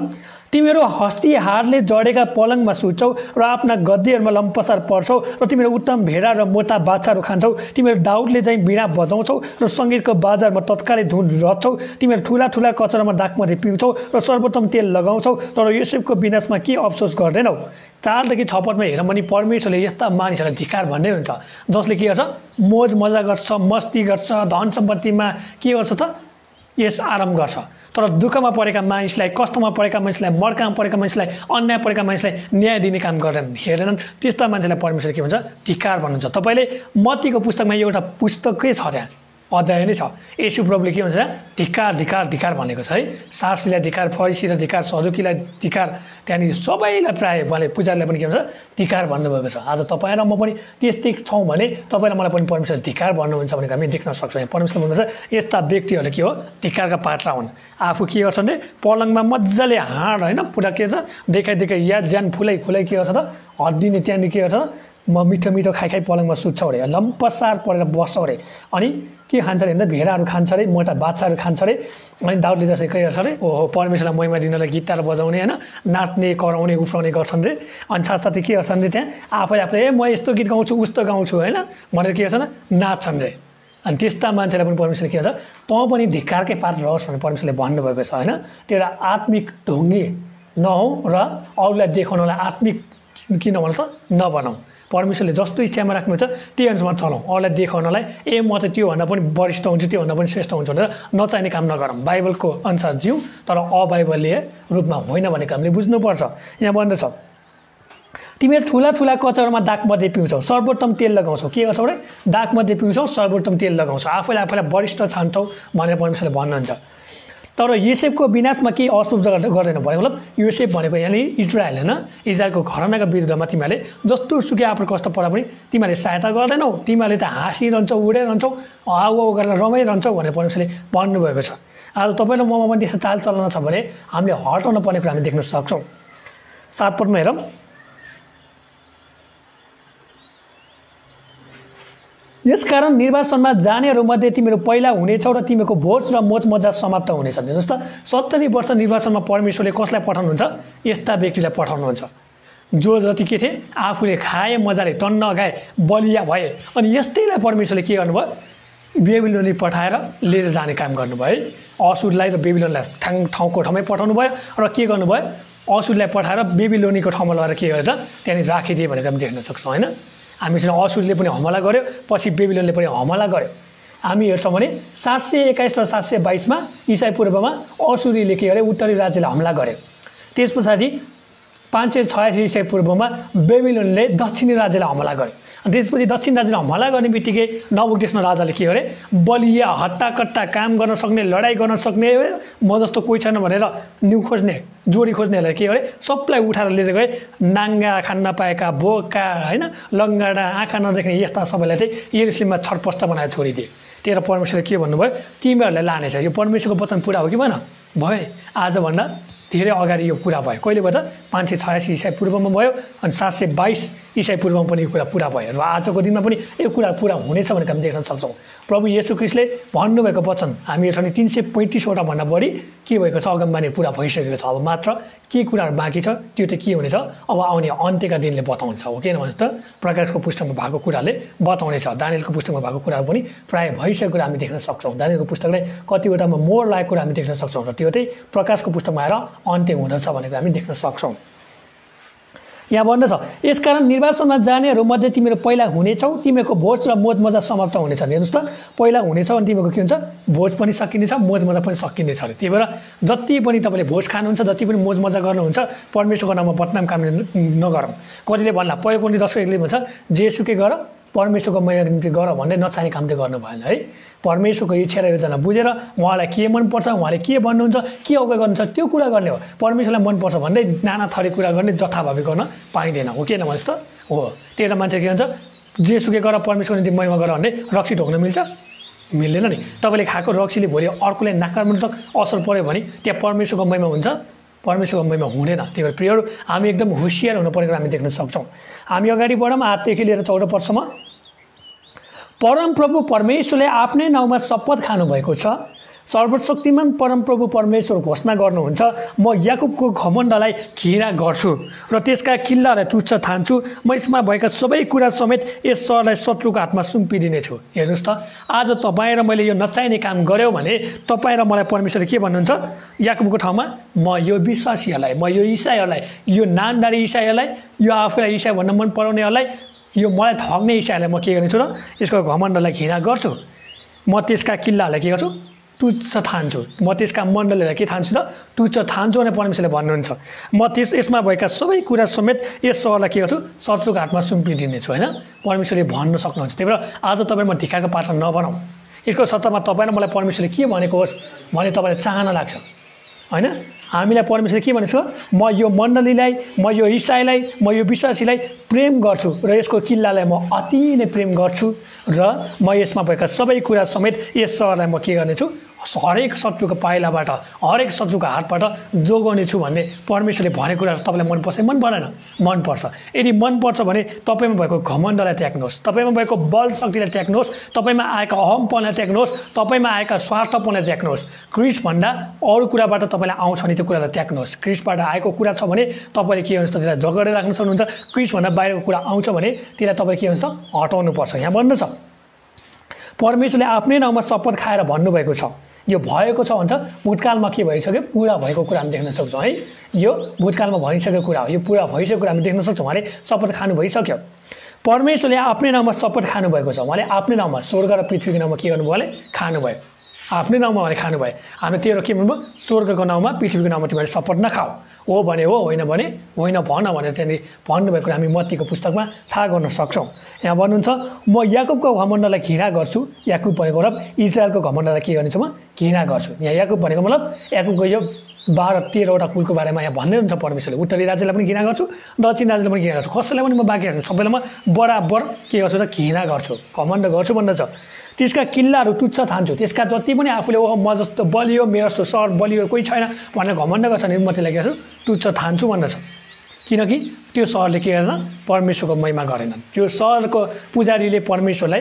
तिमीहरू हस्ती हाडले जडेका पलङमा सुत्छौ र आफ्ना गद्दीहरूमा लम्पसार पर्छौ र तिमीहरू उत्तम भेडा र मोटा बाछाहरू खान्छौ। तिमीहरू दाउदले चाहिँ वीणा बजाउँछौ र सङ्गीतको बाजारमा तत्कालै धुन रच्छौ। तिमीहरू ठुला ठुला कचरामा दागमध्ये पिउँछौ र सर्वोत्तम तेल लगाउँछौ, तर योसेफको विनाशमा के अफसोस गर्दैनौ? 4देखि 6 पदमा हेरौँ भने परमेश्वरले यस्ता मानिसहरूलाई धिक्कार भन्दै हुन्छ जसले के गर्छ? मोज मजा गर्छ, मस्ती गर्छ, धन सम्पत्तिमा के गर्छ त? यस आराम गर्छ। तर दुःखमा परेका मानिसलाई, कष्टमा परेका मानिसलाई, मर्कामा परेका मानिसलाई, अन्याय परेका मानिसलाई न्याय दिने काम गर्दैनन्, हेरेनन्। त्यस्ता मान्छेलाई परमेश्वरले के भन्छ? धिक्कार भन्नुहुन्छ। तपाईँले मत्तीको पुस्तकमा एउटा पुस्तकै छ त्यहाँ, अध्याय नै छ। येशू प्रभुले के भन्छ धिक्कार धिक्कार धिक्कार भनेको छ है। शास्त्रीलाई धिक्कार, फरिसीलाई धिक्कार, सदुकीलाई धिक्कार, त्यहाँनिर सबैलाई प्रायः उहाँले पुजारीलाई पनि के भन्छ धिक्कार भन्नुभएको छ। आज तपाईँ र म पनि त्यस्तै छौँ भने तपाईँ र मलाई पनि परमेश्वरले धिक्कार भन्नुहुन्छ भनेर हामी देख्न सक्छौँ। यहाँ परमेश्वरले भन्नुहुन्छ यस्ता व्यक्तिहरूले के हो धिक्कारका पात्र हुन्। आफू के गर्छन् रे पलङमा मजाले हाड होइन पुरा के छ देखाइ देखाइ या ज्यान फुलाइ फुलाइ के गर्छ त हड्दिने त्यहाँनिर के गर्छ म मिठो मिठो खाइ खाइ पलङमा सुत्छौ अरे, लम्पसार परेर बस्छौ अरे। अनि के खान्छ अरे भन्दा भेडाहरू खान्छ अरे, मोटा बाछाहरू खान्छ अरे। अनि दाउदले जसरी के गर्छ अरे ओहो परमेश्वरलाई महिमा दिनलाई गिटार बजाउने होइन नाच्ने कराउने उफ्राउने गर्छन् रे। अनि साथसाथै के गर्छन् रे त्यहाँ आफूले म यस्तो गीत गाउँछु उस्तो गाउँछु होइन भनेर के गर्छन् नाच्छन् रे। अनि त्यस्ता मान्छेलाई पनि परमेश्वरले के भन्छ तँ पनि धिक्कारकै पात्र रहोस् भनेर परमेश्वरले भन्नुभएको छ होइन। त्यो एउटा आत्मिक ढुङ्गे नहौ र अरूलाई देखाउनलाई आत्मिक किन भन त नबनाऊ। परमेश्वरले जस्तो इच्छामा राख्नुहुन्छ त्यही अनुसारमा चलाउँ। अरूलाई देखाउनलाई म त त्योभन्दा पनि वरिष्ठ हुन्छु त्योभन्दा पनि श्रेष्ठ हुन्छु भनेर नचाहिने काम नगरौँ। बाइबलको अनुसार जिउँ तर अबाइबलीय रूपमा होइन भनेको हामीले बुझ्नुपर्छ। यहाँ भन्दछ तिमीहरू ठुला ठुला कचौरामा दागमध्ये पिउँछौ, सर्वोत्तम तेल लगाउँछौ। के गर्छौ रे दागमध्ये पिउँछौ, सर्वोत्तम तेल लगाउँछौ, आफैलाई वरिष्ठ छान्छौ भनेर परमेश्वरले भन्नुहुन्छ। तर योसेफको विनाशमा केही अशुभ गर्दैन भने मतलब योसेफ भनेको यहाँनिर इजरायल होइन, इजरायलको घरानाको विरुद्धमा तिमीहरूले जस्तो सुकै आफ्नो कष्ट पर्दा पनि तिमीहरूले सहायता गर्दैनौ, तिमीहरूले त हाँसिरहन्छौ उडिरहन्छौ आउ आउ गरेर रमाइरहन्छौ भनेर परमेश्वरले भन्नुभएको छ। आज तपाईँ र ममा पनि त्यस्तो चाल चलन छ भने हामीले हटाउन पर्ने कुरा हामी देख्न सक्छौँ। 7 पदमा हेरौँ यसकारण निर्वासनमा जानेहरूमध्ये तिमीहरू पहिला हुनेछौ र तिमीहरूको भोज र मोज मजा समाप्त हुनेछ। हेर्नुहोस् त 70 वर्ष निर्वासनमा परमेश्वरले कसलाई पठाउनुहुन्छ यस्ता व्यक्तिलाई पठाउनुहुन्छ जो जति के थिए आफूले खाए मजाले टन्न गाए बलिया भए। अनि यस्तैलाई परमेश्वरले के गर्नुभयो बेबिलोनले पठाएर लिएर जाने काम गर्नुभयो है। असुरलाई र बेबिलोनलाई ठाउँको ठाउँमै पठाउनु भयो र के गर्नुभयो असुरलाई पठाएर बेबिलोनीको ठाउँमा लगेर के गरेर त्यहाँनिर राखिदिए भनेर हामी देख्न सक्छौँ होइन। हामीसँग असुरले पनि हमला गर्यो, पछि बेबिलोनले पनि हमला गर्यो। हामी हेर्छौँ भने 721 र 722 ईसाई पूर्वमा असुरीले के गरे उत्तरी राज्यलाई हमला गर्यो। त्यस पछाडि 586 ईसाई पूर्वमा बेबिलोनले दक्षिणी राज्यलाई हमला गर्यो। अनि त्यसपछि दक्षिण राज्यलाई हमला गर्ने बित्तिकै नबुकडेसनर राजाले के गरे बलिया हट्टाकट्टा काम गर्न सक्ने लडाइँ गर्न सक्ने म जस्तो कोही छैन भनेर न्यु खोज्ने जोडी खोज्नेहरूलाई के गरे सबलाई उठाएर लिएर गए। नाङ्गा खान नपाएका बोका होइन लङ्गाडा आँखा नदेख्ने यस्ता सबैलाई चाहिँ यरुशलेममा छटपष्ट बनाएर छोडिदिए। त्यही परमेश्वरले के भन्नुभयो तिमीहरूलाई लानेछ। यो परमेश्वरको वचन पुरा हो कि भएन भयो। आजभन्दा धेरै अगाडि यो कुरा भयो। कहिले भयो त 586 ईसाई पूर्वमा भयो अनि 722 ईसाई पूर्वमा पनि यो कुरा पुरा भयो र आजको दिनमा पनि यो कुरा पुरा हुनेछ भनेर हामी देख्न सक्छौँ। प्रभु येशू ख्रीष्टले भन्नुभएको वचन हामी हेर्छौँ 335 वटा भन्दा बढी के भएको छ अगमबाणी पुरा भइसकेको छ। अब मात्र के कुराहरू बाँकी छ त्यो त के हुनेछ अब आउने अन्त्यका दिनले बताउँछ हो किन भन्नुहोस् त प्रकाशको पुस्तकमा भएको कुराले बताउनेछ। दानियलको पुस्तकमा भएको कुराहरू पनि प्राय भइसकेको कुरा हामी देख्न सक्छौँ। दानियलको पुस्तकले कतिवटामा मोड लागेको कुरा हामी देख्न सक्छौँ र त्यो चाहिँ प्रकाशको पुस्तकमा आएर अन्त्य हुँदछ भनेर हामी देख्न सक्छौँ। यहाँ भन्दछ यसकारण निर्वासनमा जानेहरूमध्ये तिमीहरू पहिला हुनेछौ, तिमीहरूको भोज र मोज मजा समाप्त हुनेछ। हेर्नुहोस् त पहिला हुनेछ अनि तिमीहरूको के हुन्छ भोज पनि सकिनेछ मोज मजा पनि सकिनेछ अरे। त्यही भएर जति पनि तपाईँले भोज खानुहुन्छ जति पनि मोज मजा गर्नुहुन्छ परमेश्वरको नाममा बदनाम काम नगरौँ। कतिले भन्ला पढेको 10:1ले भन्छ जेसुकै गर परमेश्वरको महिमाको निम्ति गर भन्दै नचाहिने काम चाहिँ गर्नु भएन है। परमेश्वरको इच्छा र योजना बुझेर उहाँलाई के मनपर्छ उहाँले के भन्नुहुन्छ के अगाडि गर्नुहुन्छ त्यो कुरा गर्ने हो। परमेश्वरलाई मनपर्छ भन्दै नाना थरी कुरा गर्ने जथाभावी गर्न पाइँदैन हो किन भन्नुहोस् त हो। त्यही एउटा मान्छे के भन्छ जेसुकै गर परमेश्वरको निम्ति महिमा गर भन्दै रक्सी ढोक्न मिल्छ मिल्दैन नि। तपाईँले खाएको रक्सीले भोलि अर्कोले नकारात्मक असर पऱ्यो भने त्यहाँ परमेश्वरको महिमा हुन्छ परमेश्वरको महिमा हुँदैन। त्यही भएर प्रियहरू हामी एकदम होसियार हुनुपर्ने कुरा हामी देख्न सक्छौँ। हामी अगाडि बढौँ 8देखि लिएर 14 पदसम्म। परमप्रभु परमेश्वरले आफ्नै नाउँमा शपथ खानुभएको छ। सर्वशक्तिमान परमप्रभु परमेश्वर घोषणा गर्नुहुन्छ म याकुबको घमण्डलाई घृणा गर्छु र त्यसका किल्लालाई तुच्छ ठान्छु। म यसमा भएका सबै कुरा समेत यस सहरलाई शत्रुको हातमा सुम्पिदिनेछु। हेर्नुहोस् त आज तपाईँ र मैले यो नचाहिने काम गऱ्यौँ भने तपाईँ र मलाई परमेश्वरले के भन्नुहुन्छ याकुबको ठाउँमा म यो विश्वासीहरूलाई म यो इसाईहरूलाई यो नामदारी इसाईहरूलाई यो आफूलाई इसाई भन्न मन पराउनेहरूलाई यो मलाई ठग्ने इसाईहरूलाई म के गर्नेछु र यसको घमण्डलाई घृणा गर्छु। म त्यसका किल्लाहरूलाई के गर्छु तुच्छ ठान्छु। म त्यसका मण्डलीलाई के ठान्छु त तुच्छ ठान्छु भनेर परमेश्वरले भन्नुहुन्छ। म यसमा भएका सबै कुरा समेत यस सहरलाई के गर्छु शत्रुको हातमा सुम्पिदिनेछु होइन परमेश्वरले भन्न सक्नुहुन्छ। त्यही भएर आज तपाईँ म धिक्कारको पात्र नबनाऊ। यसको सत्तामा तपाईँ र मलाई परमेश्वरले के भनेको होस् भने तपाईँलाई चाहना लाग्छ होइन। हामीलाई परमेश्वरले के भनेको छ, म यो मण्डलीलाई, म यो इसाईलाई, म यो विश्वासीलाई प्रेम गर्छु र यसको किल्लालाई म अति नै प्रेम गर्छु र म यसमा भएका सबै कुरा समेत यस सहरलाई म के गर्नेछु, हरेक शत्रुको पाइलाबाट, हरेक शत्रुको हातबाट जोगाउनेछु भन्ने परमेश्वरले भनेको कुरा तपाईँलाई मनपर्छ मन परेन? मनपर्छ। यदि मनपर्छ भने तपाईँमा भएको घमण्डलाई त्याग्नुहोस्, तपाईँमा भएको बल शक्तिलाई त्याग्नुहोस्, तपाईँमा आएका अहमपनलाई त्याग्नुहोस्, तपाईँमा आएका स्वार्थपनलाई त्याग्नुहोस्। क्रिसभन्दा अरू कुराबाट तपाईँलाई आउँछ भने त्यो कुरालाई त्याग्नुहोस्। क्रिसबाट आएको कुरा छ भने तपाईँले के गर्नुहोस् त, त्यसलाई जगेर राख्न सक्नुहुन्छ। क्रिसभन्दा बाहिरको कुरा आउँछ भने त्यसलाई तपाईँले के गर्नुहोस् त, हटाउनुपर्छ। यहाँ भन्नु छ परमेश्वरले आफ्नै नाउँमा शपथ खाएर भन्नुभएको छ, यो भएको छ भन्छ, भूतकालमा के भइसक्यो, पुरा भएको कुरा हामी देख्न सक्छौँ है। यो भूतकालमा भनिसकेको कुरा हो, यो पुरा भइसकेको कुरा हामी देख्न सक्छौँ। उहाँले शपथ खानु भइसक्यो। परमेश्वरले आफ्नै नाउँमा शपथ खानुभएको छ, उहाँले आफ्नै नाउँमा, स्वर्ग र पृथ्वीको नाउँमा के गर्नुभयो भने खानुभयो, आफ्नै नाउँमा उहाँले खानुभयो। हामी तेरो के भन्नुभयो, स्वर्गको नाउँमा पृथ्वीको नाउँमा तिमीले शपथ नखाऊ, हो भने हो, होइन भने होइन भन भनेर त्यहाँनिर भन्नुभएको हामी मत्तीको पुस्तकमा थाहा गर्न सक्छौँ। यहाँ भन्नुहुन्छ म याकुबको घमण्डलाई घृणा गर्छु, याकुब भनेको मतलब इजरायलको घमण्डलाई के गर्नेछु म घृणा गर्छु। यहाँ याकुब भनेको मतलब याकुबको यो 12-13वटा कुलको बारेमा यहाँ भन्दै हुन्छ परमेश्वरले। उत्तरी राज्यलाई पनि घृणा गर्छु, दक्षिण राज्यलाई पनि घृणा गर्छु, कसैलाई पनि म बाँकी राख्छु, सबैलाई म बराबर के गर्छु त, घृणा गर्छु, घमण्ड गर्छु भन्दछ। त्यसका किल्लाहरू तुच्छ ठान्छु, त्यसका जति पनि आफूले ओहो म जस्तो बलियो, मेरो जस्तो सहर बलियो कोही छैन भनेर घमण्ड गर्छ भने म त्यसलाई के गर्छु, तुच्छ ठान्छु भन्दछ। किनकि त्यो सहरले के गरेन, परमेश्वरको महिमा गरेनन्। त्यो सहरको पुजारीले परमेश्वरलाई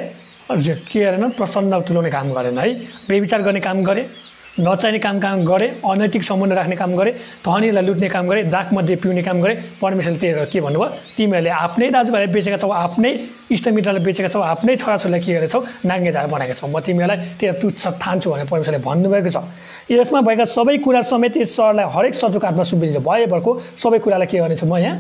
के गरेन, प्रसन्न तुल्याउने काम गरेन है। बेविचार गर्ने काम गरे, नचाहिने काम गरे, अनैतिक सम्बन्ध राख्ने काम गरे, धनीलाई लुट्ने काम गरे, दाखमध्ये पिउने काम गरे। परमेश्वरले त्यही के भन्नुभयो, तिमीहरूले आफ्नै दाजुभाइलाई बेचेका छौ, आफ्नै इष्टमित्रलाई बेचेका छौ, आफ्नै छोराछोरीलाई के गरेछौ, नाङ्गे झार बनाएका छौ, म तिमीहरूलाई त्यही तुच्छ ठान्छु भनेर परमेश्वरले भन्नुभएको छ। यसमा भएका सबै कुरा समेत यस सहरलाई हरेक शत्रुको हातमा सुम्पिदिन्छ। भएभरको सबै कुरालाई के गर्नेछु म यहाँ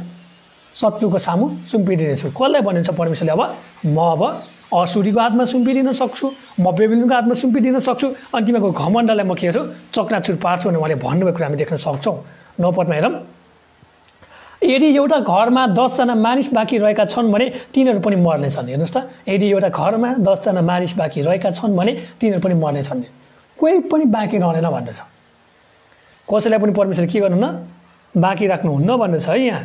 शत्रुको सामु सुम्पिदिनेछु। कसलाई भनिन्छ परमेश्वरले, अब म अब असुरीको हातमा सुम्पिदिन सक्छु, म बेबिलोनको हातमा सुम्पिदिन सक्छु, अनि तिमीहरूको घमण्डलाई म के गर्छु, चकनाचुर पार्छु भनेर उहाँले भन्नुभएको कुरा हामी देख्न सक्छौँ। 9 पदमा हेरौँ, यदि एउटा घरमा 10 जना मानिस बाँकी रहेका छन् भने तिनीहरू पनि मर्नेछन्। हेर्नुहोस् त, यदि एउटा घरमा 10 जना मानिस बाँकी रहेका छन् भने तिनीहरू पनि मर्नेछन्, कोही पनि बाँकी रहँदैन भन्दछ। कसैलाई पनि परमेश्वरले के गर्नुहुन्न, बाँकी राख्नुहुन्न भन्दछ है। यहाँ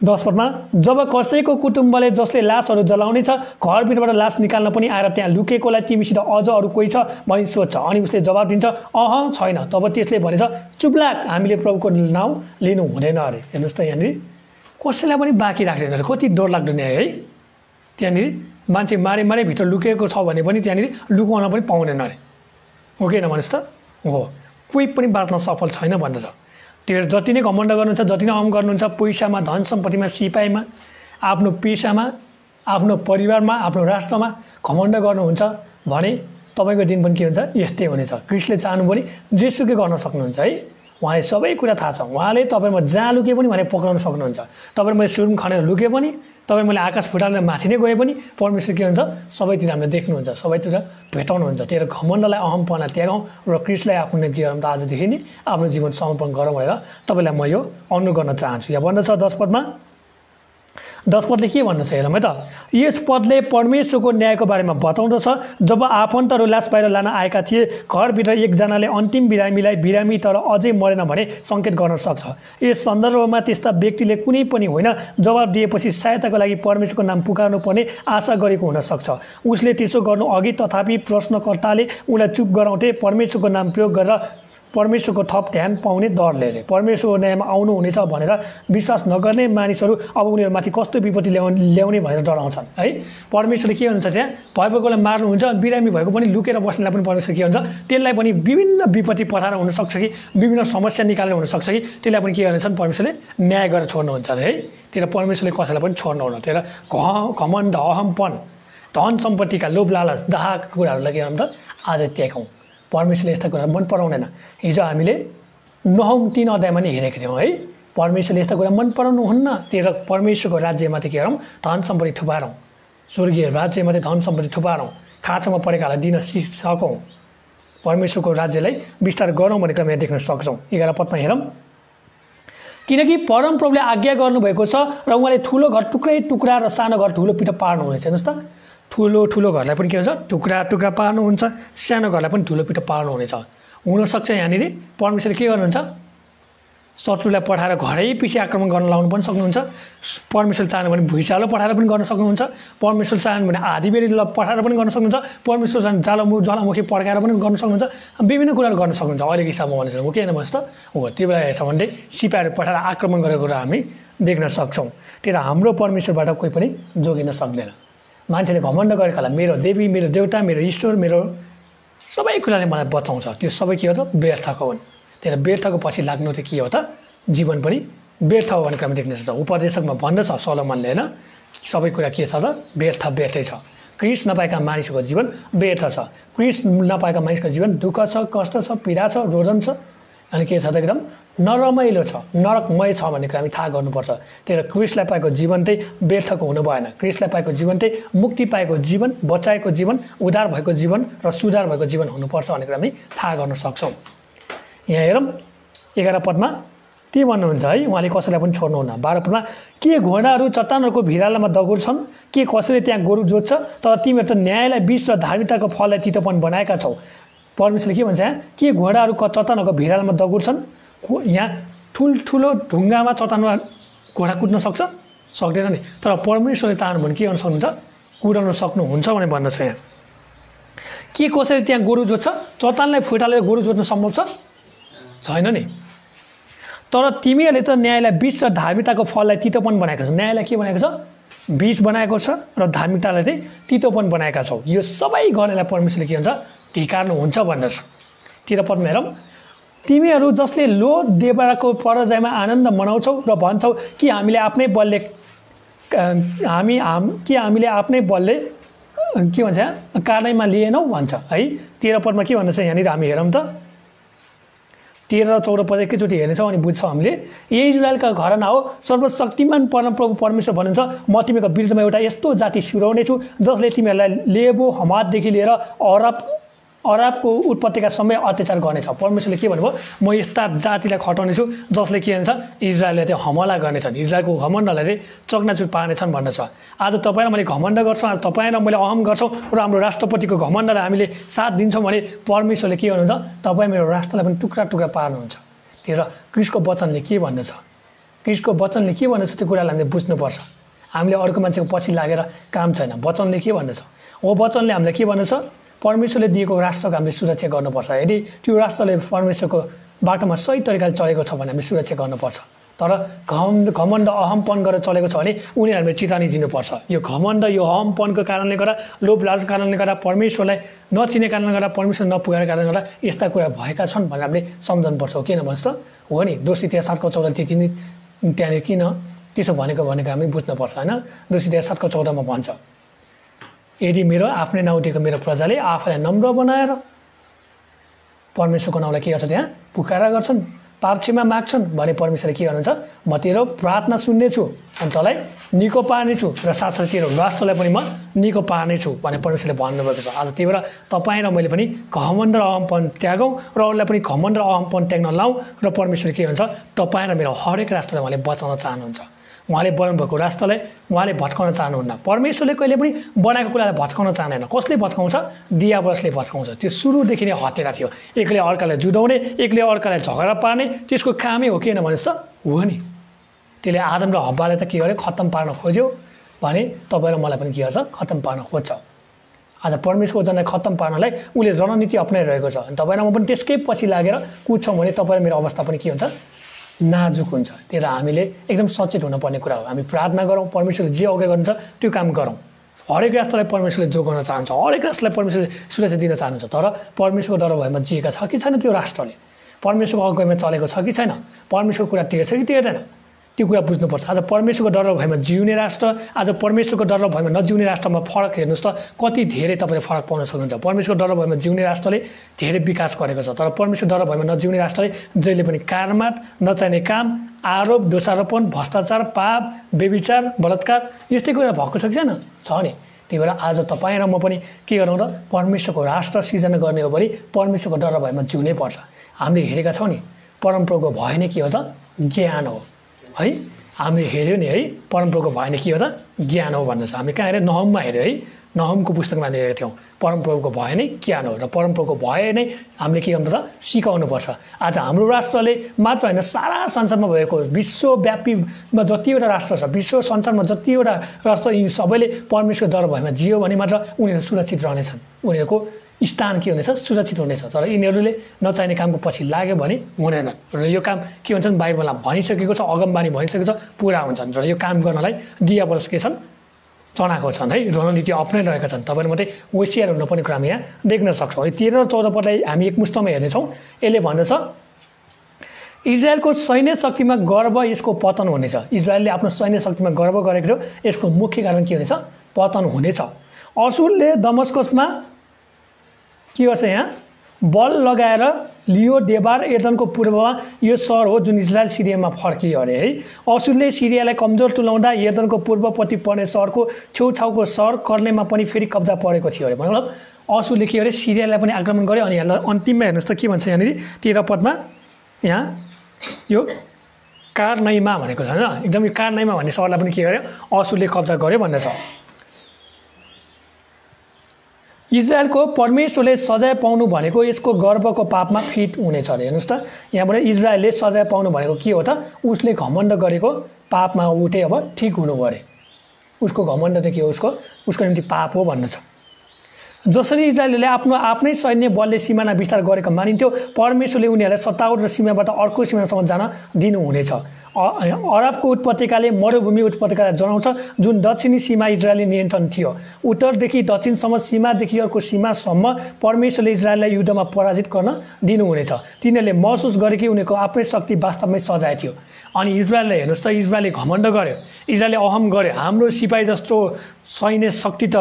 10 पदमा, जब कसैको कुटुम्बले जसले लासहरू जलाउने छ घरभित्रबाट लास निकाल्न पनि आएर त्यहाँ लुकेकोलाई तिमीसित अझ अरू कोही छ भनी सोध्छ, अनि उसले जवाब दिन्छ अह छैन, तब त्यसले भनेछ चुप्लाक, हामीले प्रभुको नाउँ लिनु हुँदैन अरे। हेर्नुहोस् त, यहाँनिर कसैलाई पनि बाँकी राख्दैन अरे। कति डरलाग्दो न्याय है। त्यहाँनिर मान्छे मारे भित्र लुकेको छ भने पनि त्यहाँनिर लुकाउन पनि पाउँदैन अरे। हो कि होइन भन्नुहोस् त, हो, कोही पनि बाँच्न सफल छैन भन्दछ। त्यो जति नै घमण्ड गर्नुहुन्छ, जति नै अहम गर्नुहुन्छ, पैसामा, धन सम्पत्तिमा, सिपाहीमा, आफ्नो पेसामा, आफ्नो परिवारमा, आफ्नो राष्ट्रमा घमण्ड गर्नुहुन्छ भने तपाईँको दिन पनि के हुन्छ, यस्तै हुनेछ। क्रिस्टले चाहनु पनि जेसुकै गर्न सक्नुहुन्छ है। उहाँले सबै कुरा थाहा छ। उहाँले तपाईँमा जहाँ लुके पनि उहाँले पक्राउन सक्नुहुन्छ। तपाईँ मैले सुरुम खनेर लुके पनि, तपाईँ मैले आकाश फुटालेर माथि नै गए पनि परमेश्वर के हुन्छ, सबैतिर हामीले देख्नुहुन्छ, सबैतिर भेटाउनुहुन्छ। त्यही घमण्डलाई, अहमपना त्यागौँ र क्रिस्टलाई आफ्नो निम्ति गरौँ त आजदेखि नै आफ्नो जीवन समर्पण गरौँ भनेर तपाईँलाई म यो अनुरोध गर्न चाहन्छु। यहाँ भन्दछ 10 पदमा, 10 पदले के भन्दछ हेरौँ है त। यस पदले परमेश्वरको न्यायको बारेमा बताउँदछ। जब आफन्तहरू लास बाहिर लान आएका थिए, घरभित्र एकजनाले अन्तिम बिरामीलाई बिरामी तर अझै मरेन भने सङ्केत गर्न सक्छ। यस सन्दर्भमा त्यस्ता व्यक्तिले कुनै पनि होइन जवाब दिएपछि सहायताको लागि परमेश्वरको नाम पुकार्नु पर्ने आशा गरेको हुनसक्छ। उसले त्यसो गर्नु अघि तथापि प्रश्नकर्ताले उनलाई चुप गराउँथे, परमेश्वरको नाम प्रयोग गरेर परमेश्वरको थप ध्यान पाउने डरले अरे। परमेश्वरको न्यायमा आउनुहुनेछ भनेर विश्वास नगर्ने मानिसहरू अब उनीहरूमाथि कस्तो विपत्ति ल्याउने भनेर डराउँछन् है। परमेश्वरले के हुन्छ, त्यहाँ भएकोलाई मार्नुहुन्छ, बिरामी भएको पनि लुकेर बस्नेलाई पनि परमेश्वर के हुन्छ, त्यसलाई पनि विभिन्न विपत्ति पठाएर हुनसक्छ कि विभिन्न समस्या निकालेर हुनसक्छ कि त्यसलाई पनि के गर्नेछन्, परमेश्वरले न्याय गरेर छोड्नुहुन्छ है। त्यही परमेश्वरले कसैलाई पनि छोड्नुहुन्न। त्यही घमण्ड, अहमपन, धन सम्पत्तिका लोभ लालच, दाहका कुराहरूलाई के गर्नु त आज त्यागौँ। परमेश्वरले यस्ता कुरा मन पराउँदैन। हिजो हामीले 9-3 अध्यायमा नै हेरेको थियौँ है। परमेश्वरले यस्ता कुरा मन पराउनुहुन्न। त्यही परमेश्वरको राज्यमाथि के गरौँ, धन सम्पत्ति थुपारौँ, स्वर्गीय राज्यमाथि धन सम्पत्ति थुपारौँ, खाँचोमा परेकालाई दिन सकौँ, परमेश्वरको राज्यलाई विस्तार गरौँ भन्ने क्रम यहाँ देख्न सक्छौँ। 11 पदमा हेरौँ, किनकि परमप्रभुले आज्ञा गर्नुभएको छ र उहाँले ठुलो घर टुक्रै टुक्रा र सानो घर ठुलो पिठो पार्नुहुनेछ। हेर्नुहोस् त, ठुलो घरलाई पनि के हुन्छ, टुक्रा टुक्रा पार्नुहुन्छ, सानो घरलाई पनि ठुलो पिठो पार्नुहुनेछ। हुनसक्छ यहाँनिर परमेश्वरले के गर्नुहुन्छ, शत्रुलाई पठाएर घरै पछि आक्रमण गर्न लाउनु पनि सक्नुहुन्छ। परमेश्वरले चाहनु भने भुइँचालो पठाएर पनि गर्न सक्नुहुन्छ। परमेश्वरले चाहनु भने आँधीबेहरी पठाएर पनि गर्न सक्नुहुन्छ। परमेश्वर चाहनु ज्वालामुखी पड्काएर पनि गर्न सक्नुहुन्छ। विभिन्न कुराहरू गर्न सक्नुहुन्छ। अहिलेको हिसाबमा भनेर हो कि होइन भन्नुहोस् त, हो त्यो बेला हेर्छ भने सिपाहीहरू पठाएर आक्रमण गरेको कुरा हामी देख्न सक्छौँ। त्यही भएर हाम्रो परमेश्वरबाट कोही पनि जोगिन सक्दैन। मान्छेले घमण्ड गरेकालाई मेरो देवी, मेरो देवता, मेरो ईश्वर, मेरो सबै कुराले मलाई बचाउँछ, त्यो सबै के हो त, व्यर्थको हुन्। त्यही भएर व्यर्थको पछि लाग्नु त के हो त, जीवन पनि व्यर्थ हो भन्ने कुरा देख्न सक्छौँ। उपदेशकमा भन्दछ सोलोमनले, होइन, सबै कुरा के छ त, व्यर्थै छ। क्रिस्ट नपाएका मानिसको जीवन व्यर्थ छ। क्रिस्ट नपाएका मानिसको जीवन दुःख छ, कष्ट छ, पीडा छ, रोदन छ, अनि के छ त, एकदम नरमाइलो छ, नरकमय छ भन्ने कुरा हामी थाहा गर्नुपर्छ। त्यही भएर क्रिस्टलाई पाएको जीवन चाहिँ व्यर्थको हुनु भएन। क्रिस्टलाई पाएको जीवन चाहिँ मुक्ति पाएको जीवन, बचाएको जीवन, उद्धार भएको जीवन र सुधार भएको जीवन हुनुपर्छ भन्ने कुरा हामी थाहा गर्न सक्छौँ। यहाँ हेरौँ 11 पदमा के भन्नुहुन्छ है, उहाँले कसैलाई पनि छोड्नुहुन्न। 12 पदमा के घोडाहरू चट्टानहरूको भिरालामा दगुर्छन्, के कसैले त्यहाँ गोरु जोत्छ, तर तिमीहरू त न्यायलाई विष र धार्मिकताको फललाई तितोपन बनाएका छौ। परमेश्वरले के भन्छ यहाँ, के घोडाहरू चट्टानहरूको भिरालामा दगुर्छन्। यहाँ ठुल्ठुलो ढुङ्गामा चट्टानमा घोडा कुद्न सक्छ, सक्दैन नि। तर परमेश्वरले चाहनु भने के गर्न सक्नुहुन्छ, कुदाउन सक्नुहुन्छ भने भन्दछ यहाँ। के कसैले त्यहाँ गोरु जोत्छ, चट्टानलाई फुटालेर गोरु जोत्न सम्भव छ, छैन नि। तर तिमीहरूले त न्यायलाई विष र धार्मिकताको फललाई तितोपन बनाएको छौ। न्यायलाई के बनाएको छ, विष बनाएको छ, र धार्मिकतालाई चाहिँ तितोपन बनाएका छौ। यो सबै गर्नेलाई परमेश्वरले के भन्छ, धिक्कार्नुहुन्छ भन्दछ। 13 पदमा हेरौँ, तिमीहरू जसले लो देवताको पराजयमा आनन्द मनाउँछौ र भन्छौ कि हामीले आफ्नै बलले आफ्नै बलले के भन्छ कार्यालयमा लिएनौ भन्छ है। 13 पदमा के भन्दछ यहाँनिर हामी हेरौँ त, 13 र 14 पद एकैचोटि हेर्नेछौँ अनि बुझ्छौँ हामीले। यही इजरायलका घराना हो, सर्वशक्तिमान परमप्रभु परमेश्वर भन्नुहुन्छ, म तिमीको विरुद्धमा एउटा यस्तो जाति सुराउनेछु जसले तिमीहरूलाई लेबो हमातदेखि लिएर अराबको उत्पत्तिका समय अत्याचार गर्नेछ। परमेश्वरले के भन्नुभयो, म यस्ता जातिलाई खटाउनेछु जसले के भन्छ, इजरायलले चाहिँ हमला गर्नेछन्, इजरायलको घमण्डलाई चाहिँ चकनाचुर पार्नेछन् भन्दछ। आज तपाईँ र मैले घमण्ड गर्छौँ, आज तपाईँ र मैले अहम गर्छौँ र हाम्रो राष्ट्रपतिको घमण्डलाई हामीले साथ दिन्छौँ भने परमेश्वरले के भन्नुहुन्छ, तपाईँ मेरो राष्ट्रलाई पनि टुक्रा टुक्रा पार्नुहुन्छ। त्यही भएर क्रिस्टको वचनले के भन्दछ, क्रिस्टको वचनले के भन्दछ त्यो कुरालाई हामीले बुझ्नुपर्छ। हामीले अर्को मान्छेको पछि लागेर काम छैन। वचनले के भन्दछ, हो वचनले हामीलाई के भन्दछ, परमेश्वरले दिएको राष्ट्रको हामीले सुरक्षा गर्नुपर्छ। यदि त्यो राष्ट्रले परमेश्वरको बाटोमा सही तरिकाले चलेको छ भने हामीले सुरक्षा गर्नुपर्छ। तर घमण्ड अहमपन गरेर चलेको छ भने उनीहरूले चेतावनी दिनुपर्छ। यो घमण्ड, यो अहमपनको कारणले गर्दा, लोभ लालचको कारणले गर्दा, परमेश्वरलाई नचिने कारणले गर्दा, परमेश्वर नपुगेको कारणले गर्दा यस्ता कुरा भएका छन् भनेर हामीले सम्झनुपर्छ। हो किन भन्नुहोस् त, हो नि, दोषी इतिहास 7 को 14 त्यहाँनिर किन त्यसो भनेको हामी बुझ्नुपर्छ होइन। दोषी इतिहास 7 को 14 मा भन्छ, यदि मेरो आफ्नै नाउँ दिएको मेरो प्रजाले आफूलाई नम्र बनाएर परमेश्वरको नाउँलाई के गर्छ, त्यहाँ पुकारा गर्छन्, पाप क्षमा माग्छन् भने परमेश्वरले के गर्नुहुन्छ, म तेरो प्रार्थना सुन्नेछु अनि तँलाई निको पार्नेछु र साथसाथै तेरो राष्ट्रलाई पनि म निको पार्नेछु भने परमेश्वरले भन्नुभएको छ। आज त्यही भएर तपाईँ र मैले पनि घमण्ड र अहमपन त्यागौँ र अरूलाई पनि घमण्ड र अहमपन त्याग्न लाउँ र परमेश्वरले के भन्छ, तपाईँ र मेरो हरेक राष्ट्रलाई उहाँले बचाउन चाहनुहुन्छ। उहाँले बनाउनु भएको राष्ट्रलाई उहाँले भत्काउन चाहनुहुन्न। परमेश्वरले कहिले पनि बनाएको कुरालाई भत्काउन चाहदैन। कसले भत्काउँछ, दियावलसले भत्काउँछ। त्यो सुरुदेखि नै हत्यारा थियो। एकले अर्कालाई जुदाउने, एकले अर्कालाई झगडा पार्ने, त्यसको कामै हो किन भनेस् त, हो नि। त्यसले आदम र हव्वालाई त के गर्यो, खत्तम पार्न खोज्यो भने तपाईँ र मलाई पनि के गर्छ, खत्तम पार्न खोज्छ। आज परमेश्वरको जनलाई खत्तम पार्नलाई उसले रणनीति अप्नाइरहेको छ। तपाईँ र म पनि त्यसकै पछि लागेर कुद्छौँ भने तपाईँ र मेरो अवस्था पनि के हुन्छ, नाजुक हुन्छ। त्यही भएर हामीले एकदम सचेत हुनुपर्ने कुरा हो। हामी प्रार्थना गरौँ, परमेश्वरले जे अघि गर्नुहुन्छ त्यो काम गरौँ। हरेक राष्ट्रलाई परमेश्वरले जोगाउन चाहन्छ, हरेक राष्ट्रलाई परमेश्वरले सुरक्षा दिन चाहनुहुन्छ। तर परमेश्वरको डर भएमा जिएका छ कि छैन त्यो राष्ट्रले, परमेश्वरको अगुवाईमा चलेको छ कि छैन, परमेश्वरको कुरा टेर्छ कि टेर्दैन, त्यो कुरा बुझ्नुपर्छ। आज परमेश्वरको डर भएमा जिउने राष्ट्र, आज परमेश्वरको डर भएमा नजिउने राष्ट्रमा फरक हेर्नुहोस् त, कति धेरै तपाईँले फरक पाउन सक्नुहुन्छ। परमेश्वरको डर भएमा जिउने राष्ट्रले धेरै विकास गरेको छ, तर परमेश्वर डर भएमा नजिउने राष्ट्रले जहिले पनि कारमाट, नचाहिने काम, आरोप, दोषारोपण, भ्रष्टाचार, पाप, व्यभिचार, बलात्कार यस्तै कुरा भएको छ कि छैन, छ नि। त्यही भएर आज तपाईँ र म पनि के गरौँ त, परमेश्वरको राष्ट्र सृजना गर्ने हो भने परमेश्वरको डर भएमा जिउनै पर्छ। हामीले हेरेका छौँ नि, परमप्रभुको भय नै के हो त, ज्ञान हो है। हामीले हेऱ्यो नि है, परमप्रभुको भएन के हो त ज्ञान हो भन्ने छ। हामी कहाँ हेऱ्यो नहममा हेऱ्यो है, नहमको पुस्तकमा हेरेका थियौँ परमप्रभुको भय नै ज्ञान हो र परमप्रभुको भय नै हामीले के गर्नुपर्छ सिकाउनुपर्छ। आज हाम्रो राष्ट्रले मात्र होइन सारा संसारमा भएको विश्वव्यापीमा जतिवटा राष्ट्र छ, विश्व संसारमा जतिवटा राष्ट्र यी सबैले परमेश्वरको डर भएमा जियो भने मात्र उनीहरू सुरक्षित रहनेछन्, उनीहरूको स्थान के हुनेछ सुरक्षित हुनेछ। तर यिनीहरूले नचाहिने कामको पछि लाग्यो भने हुँदैन र यो काम के हुन्छन् बाइबलमा भनिसकेको छ, अगमबानी भनिसकेको छ, पुरा हुन्छन् र यो काम गर्नलाई डियाबलस के छन् चढाएको छन् है, रणनीति अप्नाइरहेका छन्। तपाईँहरू मात्रै होसियार हुनुपर्ने कुरा हामी यहाँ देख्न सक्छौँ। 13 र 14 पदलाई हामी एकमुष्टमा हेर्नेछौँ। यसले भन्दछ इजरायलको सैन्य शक्तिमा गर्व यसको पतन हुनेछ। इजरायलले आफ्नो सैन्य शक्तिमा गर्व गरेको थियो, यसको मुख्य कारण के हुनेछ पतन हुनेछ। असुरले दमस्कसमा के गर्छ यहाँ बल लगाएर लियो देबार एदनको पूर्वमा यो सहर हो जुन इजरायल सिरियामा फर्कियो अरे है। असुरले सिरियालाई कमजोर तुल्याउँदा एदनको पूर्वपट्टि पर्ने सहरको छेउछाउको सहर कर्नेमा पनि फेरि कब्जा परेको थियो अरे। मतलब असुरले के अरे सिरियालाई पनि आक्रमण गर्यो। अनि यसलाई अन्तिममा हेर्नुहोस् त के भन्छ यहाँनिर 13 पदमा यहाँ यो कारनैमा भनेको छ होइन, एकदम यो कारनैमा भन्ने सहरलाई पनि के गर्यो असुरले कब्जा गर्यो भन्ने छ। इजरायलको परमेश्वरले सजाय पाउनु भनेको यसको गर्वको पापमा फिट हुनेछ अरे। हेर्नुहोस् त यहाँबाट इजरायलले सजाय पाउनु भनेको के हो त उसले घमण्ड गरेको पापमा उठे अब ठिक हुनु अरे। उसको घमण्ड त के हो उसको निम्ति पाप हो भन्नु छ। जसरी इजरायलले आफ्नो आफ्नै सैन्य बलले सिमाना विस्तार गरेको मानिन्थ्यो परमेश्वरले उनीहरूलाई सतावट र सीमाबाट अर्को सीमासम्म जान दिनुहुनेछ। अरबको उपत्यकाले मरुभूमि उपत्यका जनाउँछ जुन दक्षिणी सीमा इजरायली नियन्त्रण थियो। उत्तरदेखि दक्षिणसम्म सीमादेखि अर्को सीमासम्म परमेश्वरले इजरायललाई युद्धमा पराजित गर्न दिनुहुनेछ। तिनीहरूले महसुस गरे कि उनीहरूको आफ्नै शक्ति वास्तवमै सजाय थियो। अनि इजरायलले हेर्नुहोस् त इजरायलले घमण्ड गर्यो, इजरायलले अहम गर्यो, हाम्रो सिपाही जस्तो सैन्य शक्ति त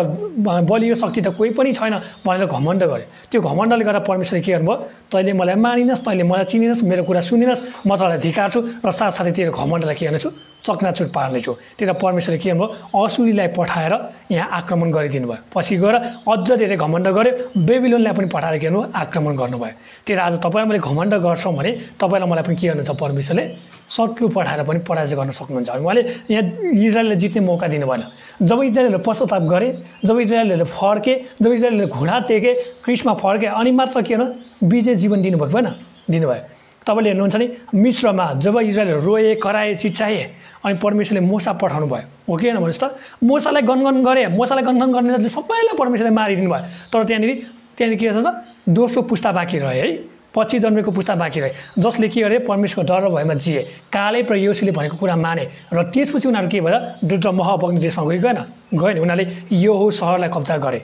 बलियो शक्ति त कोही पनि छैन भनेर घमण्ड गर्यो। त्यो घमण्डले गर्दा परमेश्वरले के गर्नुभयो तैँले मलाई मानिनस्, तैँले मलाई चिनिनस्, मेरो कुरा सुनिनस्, म तँलाई धिक्कारछु र साथसाथै तेरो घमण्डलाई के गर्नेछु चकनाचुर पार्नेछु। त्यही परमेश्वरले के गर्नुभयो असुरीलाई पठाएर यहाँ आक्रमण गरिदिनु भयो। पछि गएर अझ धेरै घमण्ड गर्यो, बेबिलोनलाई पनि पठाएर के गर्नु आक्रमण गर्नुभयो। त्यही आज तपाईँ मैले घमण्ड गर्छौँ भने तपाईँलाई मलाई पनि के गर्नुहुन्छ परमेश्वरले शत्रु पठाएर पनि पराजय गर्न सक्नुहुन्छ। अनि उहाँले यहाँ इजरायलले जित्ने मौका दिनु भएन। जब इजरायलले पश्चाताप गरे, जब इजरायलले फर्के, जब इजरायलले घुँडा टेके, क्रिसमा फर्के अनि मात्र के गर्नु विजय जीवन दिनुभएको भएन दिनुभयो। तपाईँले हेर्नुहुन्छ नि मिश्रमा जब इजरायलहरू रोए कराए चिच्चाए अनि परमेश्वरले मोसा पठाउनु भयो हो कि होइन भन्नुहोस् त। मोसालाई गनगन गरे, मोसालाई गनगन गर्ने सबैलाई परमेश्वरले मारिदिनु भयो। तर त्यहाँनिर के छ त दोस्रो पुस्ता बाँकी रहे है, पछि जन्मेको पुस्ता बाँकी रहे जसले के गरे परमेश्वरको डर भएमा जिए, काले र योसीले भनेको कुरा माने र त्यसपछि उनीहरू के भयो दुध र मह बग्ने देशमा गएन उनीहरूले यो सहरलाई कब्जा गरे,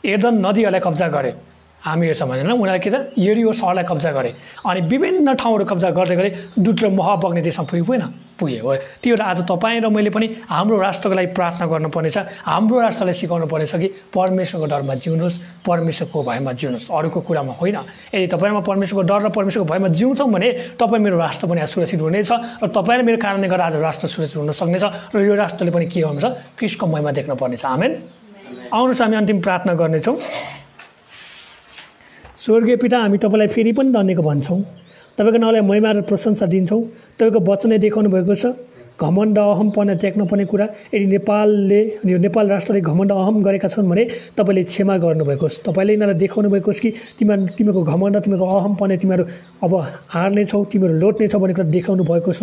एदन नदीहरूलाई कब्जा गरे। हामी हेर्छौँ भने उनीहरूले के त यरिहो सहरलाई कब्जा गरे अनि विभिन्न ठाउँहरू कब्जा गर्दै गरे, दुध र मह बग्ने देशमा पुगे हो। त्यो आज तपाईँ र मैले पनि हाम्रो राष्ट्रको लागि प्रार्थना गर्नुपर्नेछ, हाम्रो राष्ट्रलाई सिकाउनु पर्नेछ कि परमेश्वरको डरमा जिउनुहोस्, परमेश्वरको भयमा जिउनुहोस्, अरूको कुरामा होइन। यदि तपाईँमा परमेश्वरको डर र परमेश्वरको भयमा जिउँछौँ भने तपाईँ मेरो राष्ट्र पनि आज सुरक्षित हुनेछ र तपाईँ र मेरो कारणले गर्दा आज राष्ट्र सुरक्षित हुन सक्नेछ र यो राष्ट्रले पनि के गर्नुपर्छ क्रिस्टको महिमा देख्न पर्नेछ। आमेन। आउनुहोस् हामी अन्तिम प्रार्थना गर्नेछौँ। स्वर्गीय पिता हामी तपाईँलाई फेरि पनि धन्यवाद भन्छौँ, तपाईँको नाउँलाई महिमा र प्रशंसा दिन्छौँ। तपाईँको वचनले देखाउनु भएको छ घमण्ड अहम पर्ने त्याग्न पर्ने कुरा। यदि नेपाल राष्ट्रले घमण्ड अहम गरेका छन् भने तपाईँले क्षमा गर्नुभएको होस्। तपाईँले यिनीहरूलाई देखाउनु भएको होस् कि तिमीहरूको घमण्ड तिमीहरूको अहम पर्ने तिमीहरू अब हार्नेछौ, तिमीहरू लोट्नेछौ भन्ने कुरा देखाउनु भएको छ।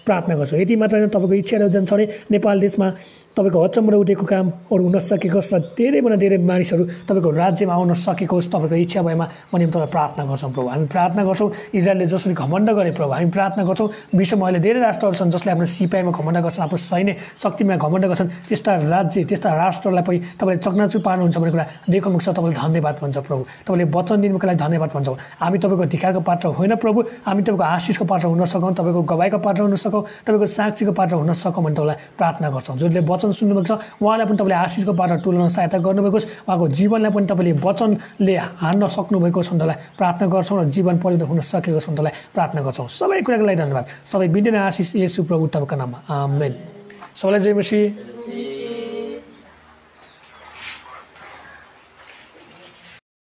प्रार्थना गर्छौँ यति मात्र होइन तपाईँको इच्छाहरू जान्छ भने नेपाल देशमा तपाईँको अचम्म उठेको कामहरू हुन सकेको होस् र धेरैभन्दा धेरै मानिसहरू तपाईँको राज्यमा आउन सकेको होस्। तपाईँको इच्छा भएमा भने तपाईँ प्रार्थना गर्छौँ प्रभु। हामी प्रार्थना गर्छौँ इजरायलले जसरी घमण्ड गरे प्रभु, हामी प्रार्थना गर्छौँ विश्वमा अहिले धेरै राष्ट्रहरू छन् जसले आफ्नो सिपाहीमा घमण्ड गर्छन्, आफ्नो सैन्य शक्तिमा घमण्ड गर्छन्। त्यस्ता राज्य त्यस्ता राष्ट्रलाई पनि तपाईँले चकनाचुर पार्नुहुन्छ भन्ने कुरा देखाउनु छ। तपाईँले धन्यवाद भन्छ प्रभु, तपाईँले वचन दिनुको लागि धन्यवाद भन्छौँ। हामी तपाईँको धिक्कारको पात्र होइन प्रभु, हामी तपाईँको आशिषको पात्र हुन सकौँ, तपाईँको गवाईको पात्र हुन सकौँ, तपाईँको साक्षीको पात्र हुन सकौँ भने तपाईँलाई प्रार्थना गर्छौँ। जसले वचन सुन्नुभएको छ उहाँलाई पनि तपाईँले आशिषको पात्र तुल्याउन सहायता गर्नुभएको छ, उहाँको जीवनलाई पनि तपाईँले वचनले हान्न सक्नुभएको छ भनेर प्रार्थना गर्छौँ र जीवन परिवर्तन हुन सकेको छ भनेर प्रार्थना गर्छौँ। सबै कुराको लागि धन्यवाद। सबै बिन्ती आशिष येशू प्रभु तपाईँको नाममा आमेन। सबैलाई जय मसीह।